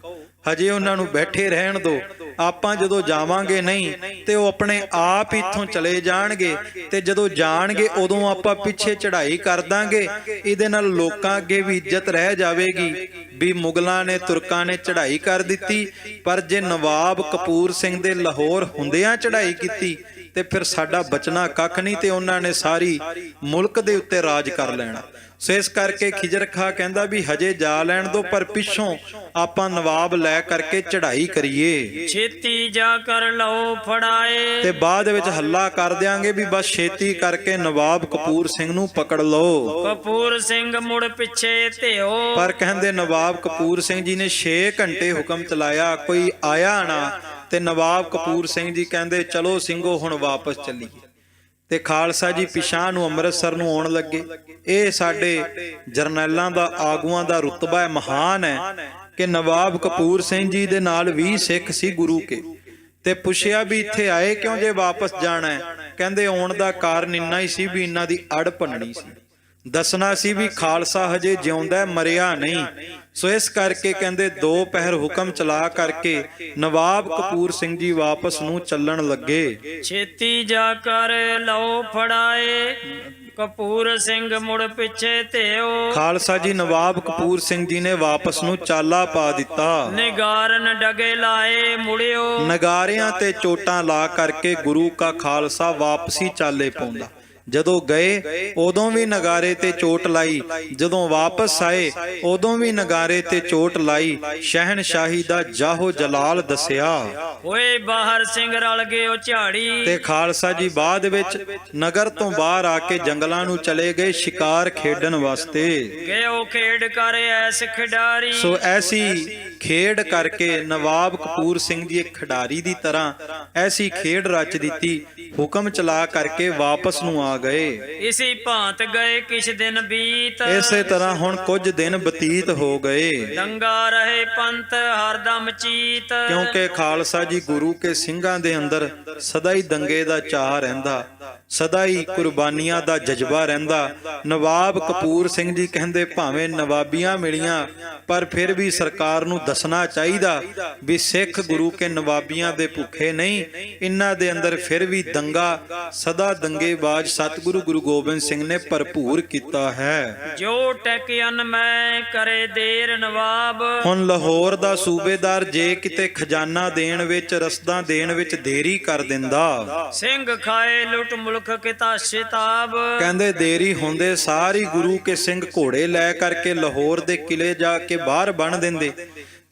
ਹਜੇ ਉਹਨਾਂ ਨੂੰ ਬੈਠੇ ਰਹਿਣ ਦਿਓ, ਆਪਾਂ ਜਦੋਂ ਜਾਵਾਂਗੇ ਨਹੀਂ ਤੇ ਉਹ ਆਪਣੇ ਆਪ ਇੱਥੋਂ ਚਲੇ ਜਾਣਗੇ, ਤੇ ਜਦੋਂ ਜਾਣਗੇ ਉਦੋਂ ਆਪਾਂ ਪਿੱਛੇ ਚੜ੍ਹਾਈ ਕਰ ਦਾਂਗੇ। ਇਹਦੇ ਨਾਲ ਲੋਕਾਂ ਅੱਗੇ ਵੀ ਇੱਜ਼ਤ ਰਹਿ ਜਾਵੇਗੀ ਵੀ ਮੁਗਲਾਂ ਨੇ ਤੁਰਕਾਂ ਨੇ ਚੜ੍ਹਾਈ ਕਰ ਦਿੱਤੀ, ਪਰ ਜੇ ਨਵਾਬ ਕਪੂਰ ਸਿੰਘ ਦੇ ਲਾਹੌਰ ਹੁੰਦਿਆਂ ਚੜ੍ਹਾਈ ਕੀਤੀ ਤੇ ਫਿਰ ਸਾਡਾ ਬਚਣਾ ਕੱਖ ਨਹੀਂ, ਤੇ ਉਹਨਾਂ ਨੇ ਸਾਰੀ ਮੁਲਕ ਦੇ ਉੱਤੇ ਰਾਜ ਕਰ ਲੈਣਾ। ਸੋ ਇਸ ਕਰਕੇ ਖਿਜਰ ਖਾਂ ਕਹਿੰਦਾ ਵੀ ਹਜੇ ਜਾ ਲੈਣ ਦੋ, ਪਰ ਪਿੱਛੋਂ ਆਪਾਂ ਨਵਾਬ ਲੈ ਕਰਕੇ ਚੜ੍ਹਾਈ ਕਰੀਏ, ਛੇਤੀ ਜਾ ਕਰ ਲਓ ਫੜਾਏ, ਤੇ ਬਾਅਦ ਵਿੱਚ ਹੱਲਾ ਕਰ ਦਿਆਂਗੇ ਵੀ ਬਸ ਛੇਤੀ ਕਰਕੇ ਨਵਾਬ ਕਪੂਰ ਸਿੰਘ ਨੂੰ ਪਕੜ ਲਓ। ਕਪੂਰ ਸਿੰਘ ਮੁੜ ਪਿੱਛੇ ਧਿਓ, ਪਰ ਕਹਿੰਦੇ ਨਵਾਬ ਕਪੂਰ ਸਿੰਘ ਜੀ ਨੇ 6 ਘੰਟੇ ਹੁਕਮ ਚਲਾਇਆ, ਕੋਈ ਆਇਆ ਨਾ, ਤੇ ਨਵਾਬ ਕਪੂਰ ਸਿੰਘ ਜੀ ਕਹਿੰਦੇ ਚਲੋ ਸਿੰਘੋ ਹੁਣ ਵਾਪਸ ਚੱਲੀਏ। ਤੇ ਖਾਲਸਾ ਜੀ ਪਿਛਾਂ ਨੂੰ ਅੰਮ੍ਰਿਤਸਰ ਨੂੰ ਆਉਣ ਲੱਗੇ। ਇਹ ਸਾਡੇ ਜਰਨੈਲਾਂ ਦਾ ਆਗੂਆਂ ਦਾ ਰੁਤਬਾ ਹੈ, ਮਹਾਨ ਹੈ ਕਿ ਨਵਾਬ ਕਪੂਰ ਸਿੰਘ ਜੀ ਦੇ ਨਾਲ 20 ਸਿੱਖ ਸੀ ਗੁਰੂ ਕੇ। ਤੇ ਪੁੱਛਿਆ ਵੀ ਇੱਥੇ ਆਏ ਕਿਉਂ ਜੇ ਵਾਪਸ ਜਾਣਾ ਹੈ? ਕਹਿੰਦੇ ਆਉਣ ਦਾ ਕਾਰਨ ਇੰਨਾ ਹੀ ਸੀ ਵੀ ਇਹਨਾਂ ਦੀ ਅੜ ਭੰਨਣੀ ਸੀ, ਦੱਸਣਾ ਸੀ ਵੀ ਖਾਲਸਾ ਹਜੇ ਜਿਉਂਦਾ ਮਰਿਆ ਨਹੀਂ। ਸੋ ਇਸ ਕਰਕੇ ਕਹਿੰਦੇ 2 ਪਹਿਰ ਹੁਕਮ ਚਲਾ ਕਰਕੇ ਨਵਾਬ ਕਪੂਰ ਸਿੰਘ ਜੀ ਵਾਪਸ ਨੂੰ ਚੱਲਣ ਲੱਗੇ। ਛੇਤੀ ਜਾ ਕਰ ਲਓ ਫੜਾਏ, ਕਪੂਰ ਸਿੰਘ ਮੁੜ ਪਿੱਛੇ ਧਿਓ, ਖਾਲਸਾ ਜੀ ਨਵਾਬ ਕਪੂਰ ਸਿੰਘ ਜੀ ਨੇ ਵਾਪਸ ਨੂੰ ਚਾਲਾ ਪਾ ਦਿੱਤਾ। ਨਿਗਾਰਨ ਡਗੇ ਲਾਏ ਮੁੜਿਓ, ਨਗਾਰਿਆਂ ਤੇ ਚੋਟਾਂ ਲਾ ਕਰਕੇ ਗੁਰੂ ਕਾ ਖਾਲਸਾ ਵਾਪਸੀ ਚਾਲੇ ਪਾਉਂਦਾ। ਜਦੋਂ ਗਏ ਉਦੋਂ ਵੀ ਨਗਾਰੇ ਤੇ ਚੋਟ ਲਾਈ, ਜਦੋਂ ਵਾਪਸ ਆਏ ਉਦੋਂ ਵੀ ਨਗਾਰੇ ਤੇ ਚੋਟ ਲਾਈ। ਸ਼ਹਿਨਸ਼ਾਹੀ ਦਾ ਜਾਹੋ ਜਲਾਲ ਦੱਸਿਆ ਹੋਏ ਬਾਹਰ ਸਿੰਘ ਰਲ ਗਏ ਉਹ ਝਾੜੀ, ਤੇ ਖਾਲਸਾ ਜੀ ਬਾਅਦ ਵਿੱਚ ਨਗਰ ਤੋਂ ਬਾਹਰ ਆ ਕੇ ਜੰਗਲਾਂ ਨੂੰ ਚਲੇ ਗਏ ਸ਼ਿਕਾਰ ਖੇਡਣ ਵਾਸਤੇ। ਗਏ ਉਹ ਖੇਡ ਕਰ ਐਸ ਖਿਡਾਰੀ, ਸੋ ਐਸੀ ਖੇਡ ਕਰਕੇ ਨਵਾਬ ਕਪੂਰ ਸਿੰਘ ਜੀ ਇੱਕ ਖਿਡਾਰੀ ਦੀ ਤਰ੍ਹਾਂ ਐਸੀ ਖੇਡ ਰਚ ਦਿੱਤੀ, ਹੁਕਮ ਚਲਾ ਕਰਕੇ ਵਾਪਸ ਨੂੰ ਆ ਗਏ। ਇਸੀ ਭਾਂਤ ਗਏ ਕਿਛ ਦਿਨ ਬੀਤ, ਇਸੇ ਤਰ੍ਹਾਂ ਹੁਣ ਕੁਝ ਦਿਨ ਬਤੀਤ ਹੋ ਗਏ, ਦੰਗਾ ਰਹੇ ਪੰਥ ਹਰਦਮ ਚੀਤ, ਕਿਉਂਕਿ ਖਾਲਸਾ ਜੀ ਗੁਰੂ ਕੇ ਸਿੰਘਾਂ ਦੇ ਅੰਦਰ ਸਦਾ ਹੀ ਦੰਗੇ ਦਾ ਚਾਅ ਰਹਿੰਦਾ, ਸਦਾ ਹੀ ਕੁਰਬਾਨੀਆਂ ਦਾ ਜਜ਼ਬਾ ਰਹਿੰਦਾ। ਨਵਾਬ ਕਪੂਰ ਸਿੰਘ ਜੀ ਕਹਿੰਦੇ ਭਾਵੇਂ ਨਵਾਬੀਆਂ ਮਿਲੀਆਂ, ਪਰ ਫਿਰ ਵੀ ਸਰਕਾਰ ਨੂੰ ਦੱਸਣਾ ਚਾਹੀਦਾ ਵੀ ਸਿੱਖ ਗੁਰੂ ਕੇ ਨਵਾਬੀਆਂ ਦੇ ਭੁੱਖੇ ਨਹੀਂ, ਇਹਨਾਂ ਦੇ ਅੰਦਰ ਫਿਰ ਵੀ ਦੰਗਾ, ਸਦਾ ਦੰਗੇਬਾਜ਼ ਸਤਿਗੁਰੂ ਗੁਰੂ ਗੋਬਿੰਦ ਸਿੰਘ ਨੇ ਭਰਪੂਰ ਕੀਤਾ ਹੈ। ਜੋ ਟਕਿਅਨ ਮੈਂ ਕਰੇ ਦੇਰ ਨਵਾਬ, ਹੁਣ ਲਾਹੌਰ ਦਾ ਸੂਬੇਦਾਰ ਜੇ ਕਿਤੇ ਖਜ਼ਾਨਾ ਦੇਣ ਵਿੱਚ, ਰਸਦਾਂ ਦੇਣ ਵਿੱਚ ਦੇਰੀ ਕਰ ਦਿੰਦਾ, ਸਿੰਘ ਖਾਏ ਲੁੱਟ ਮੁਲਕ ਕਿਤਾ ਸ਼ਿਤਾਬ। ਕਹਿੰਦੇ ਦੇਰੀ ਹੁੰਦੇ ਸਾਰੀ ਗੁਰੂ ਕੇ ਸਿੰਘ ਘੋੜੇ ਲੈ ਕਰਕੇ ਲਾਹੌਰ ਦੇ ਕਿਲੇ ਜਾ ਕੇ ਬਾਹਰ ਬੰਨ੍ਹ ਦਿੰਦੇ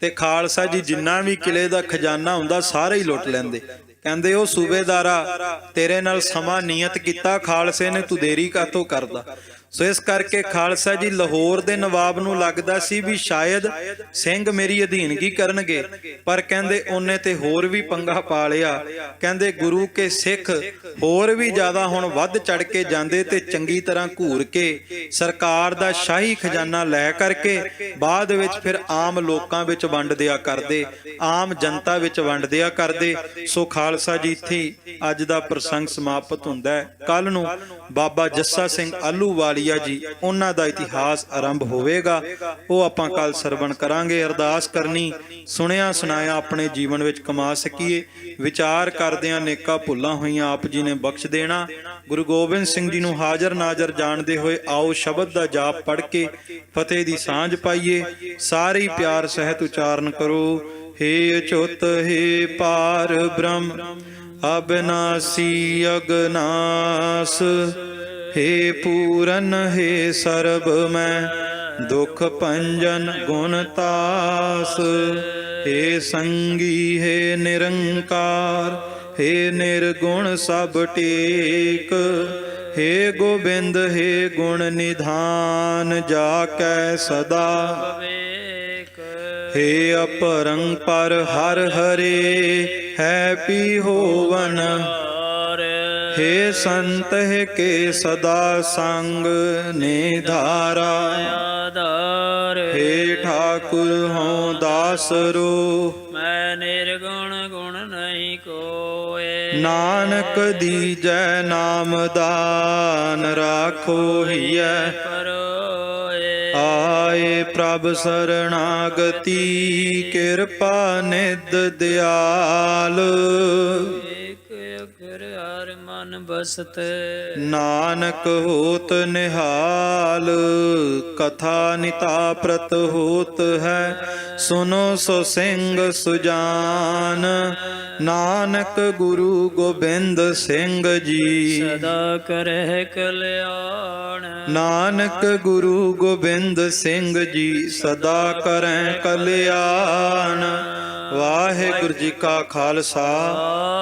ਤੇ ਖਾਲਸਾ ਜੀ ਜਿੰਨਾ ਵੀ ਕਿਲੇ ਦਾ ਖਜ਼ਾਨਾ ਹੁੰਦਾ ਸਾਰਾ ਹੀ ਲੁੱਟ ਲੈਂਦੇ। ਕਹਿੰਦੇ ਉਹ ਸੂਬੇਦਾਰਾ ਤੇਰੇ ਨਾਲ ਸਮਾਂ ਨਿਯਤ ਕੀਤਾ, ਖਾਲਸੇ ਨੇ ਤੂੰ ਦੇਰੀ ਕਾਹਤੋਂ ਕਰਦਾ। ਸੋ ਇਸ ਕਰਕੇ ਖਾਲਸਾ ਜੀ ਲਾਹੌਰ ਦੇ ਨਵਾਬ ਨੂੰ ਲੱਗਦਾ ਸੀ ਵੀ ਸ਼ਾਇਦ ਸਿੰਘ ਮੇਰੀ ਅਧੀਨਗੀ ਕਰਨਗੇ, ਪਰ ਕਹਿੰਦੇ ਉਹਨੇ ਤੇ ਹੋਰ ਵੀ ਪੰਗਾ ਪਾ ਲਿਆ। ਕਹਿੰਦੇ ਗੁਰੂ ਕੇ ਸਿੱਖ ਹੋਰ ਵੀ ਜ਼ਿਆਦਾ ਹੁਣ ਵੱਧ ਚੜ ਕੇ ਜਾਂਦੇ ਤੇ ਚੰਗੀ ਤਰ੍ਹਾਂ ਘੂਰ ਕੇ ਸਰਕਾਰ ਦਾ ਸ਼ਾਹੀ ਖਜ਼ਾਨਾ ਲੈ ਕਰਕੇ ਬਾਅਦ ਵਿੱਚ ਫਿਰ ਆਮ ਲੋਕਾਂ ਵਿੱਚ ਵੰਡ ਦਿਆ ਕਰਦੇ, ਆਮ ਜਨਤਾ ਵਿੱਚ ਵੰਡ ਦਿਆ ਕਰਦੇ। ਸੋ ਖਾਲਸਾ ਜੀ ਇੱਥੇ ਅੱਜ ਦਾ ਪ੍ਰਸੰਗ ਸਮਾਪਤ ਹੁੰਦਾ ਹੈ। ਕੱਲ ਨੂੰ ਬਾਬਾ ਜੱਸਾ ਸਿੰਘ ਆਹਲੂਵਾਲੀਆ ਜੀ ਉਹਨਾਂ ਦਾ ਇਤਿਹਾਸ ਆਰੰਭ ਹੋਵੇਗਾ, ਉਹ ਆਪਾਂ ਕੱਲ ਸਰਵਣ ਕਰਾਂਗੇ। ਅਰਦਾਸ ਕਰਨੀ ਸੁਣਿਆ ਸੁਣਾਇਆ ਆਪਣੇ ਜੀਵਨ ਵਿੱਚ ਕਮਾ ਸਕੀਏ, ਵਿਚਾਰ ਕਰਦਿਆਂ ਨੇਕਾਂ ਭੁੱਲਾਂ ਹੋਈਆਂ ਆਪ ਜੀ ਨੇ ਬਖਸ਼ ਦੇਣਾ। ਗੁਰੂ ਗੋਬਿੰਦ ਸਿੰਘ ਜੀ ਨੂੰ ਹਾਜ਼ਰ ਨਾਜ਼ਰ ਜਾਣਦੇ ਹੋਏ ਆਓ ਸ਼ਬਦ ਦਾ ਜਾਪ ਪੜ੍ਹ ਕੇ ਫਤਿਹ ਦੀ ਸਾਂਝ ਪਾਈਏ। ਸਾਰੇ ਹੀ ਪਿਆਰ ਸਹਿਤ ਉਚਾਰਨ ਕਰੋ। ਹੇ ਅਚੁੱਤ ਹੇ ਪਾਰ ਬ੍ਰਹਮ ਅਬਿਨਾਸੀ ਅਗਨਾਸ, हे पूरन हे सर्ब मैं दुख भंजन गुण तास, हे संगी हे निरंकार, हे निर्गुण सब टेक, हे गोबिंद हे गुण निधान जाकै सदा, हे अपरंपर हर हरे है पी होवन, हे संत के सदा संग निधारा, हे ठाकुर हो दासरो मैं निर्गुण गुण नहीं कोय, नानक दीजै नाम दान राखो हिय परोए, आए प्रभ शरणागति कृपा निध दयाल, हर मन बसत नानक होत निहाल, कथा निता प्रत होत है सुनो सो सिंह सुजान, नानक गुरु गोबिंद सिंह जी सदा करह कल्याण, नानक गुरु गोबिंद सिंह जी सदा करैं कल्याण। ਵਾਹਿਗੁਰੂ ਜੀ ਕਾ ਖਾਲਸਾ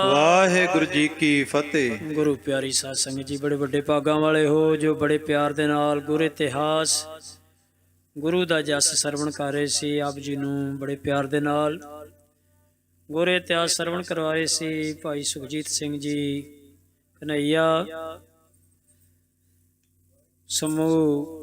ਵਾਹਿਗੁਰੂ ਜੀ ਕੀ ਫਤਿਹ। ਗੁਰੂ ਪਿਆਰੀ ਸਾਧ ਸੰਗਤ ਜੀ, ਬੜੇ ਵੱਡੇ ਭਾਗਾਂ ਵਾਲੇ ਹੋ ਜੋ ਬੜੇ ਪਿਆਰ ਦੇ ਨਾਲ ਗੁਰੂ ਇਤਿਹਾਸ ਗੁਰੂ ਦਾ ਜਸ ਸਰਵਣ ਕਰ ਰਹੇ ਸੀ। ਆਪ ਜੀ ਨੂੰ ਬੜੇ ਪਿਆਰ ਦੇ ਨਾਲ ਗੁਰੂ ਇਤਿਹਾਸ ਸਰਵਣ ਕਰਵਾਏ ਸੀ ਭਾਈ ਸੁਖਜੀਤ ਸਿੰਘ ਜੀ ਕਨਈਆ ਸਮੂਹ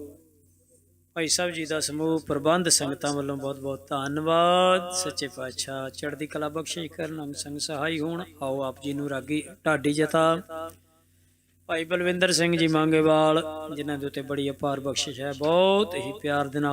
ਭਾਈ ਸਾਹਿਬ ਜੀ ਦਾ ਸਮੂਹ ਪ੍ਰਬੰਧ ਸੰਗਤਾਂ ਵੱਲੋਂ ਬਹੁਤ ਬਹੁਤ ਧੰਨਵਾਦ। ਸੱਚੇ ਪਾਤਸ਼ਾਹ ਚੜ੍ਹਦੀ ਕਲਾ ਬਖਸ਼ਿਸ਼ ਕਰਨ, ਅੰਗ ਸੰਗ ਸਹਾਈ ਹੋਣ। ਆਓ ਆਪ ਜੀ ਨੂੰ ਰਾਗੀ ਢਾਡੀ ਜਥਾ ਭਾਈ ਬਲਵਿੰਦਰ ਸਿੰਘ ਜੀ ਮੰਗੇਵਾਲ, ਜਿਨ੍ਹਾਂ ਦੇ ਉੱਤੇ ਬੜੀ ਅਪਾਰ ਬਖਸ਼ਿਸ਼ ਹੈ, ਬਹੁਤ ਹੀ ਪਿਆਰ ਦੇ ਨਾਲ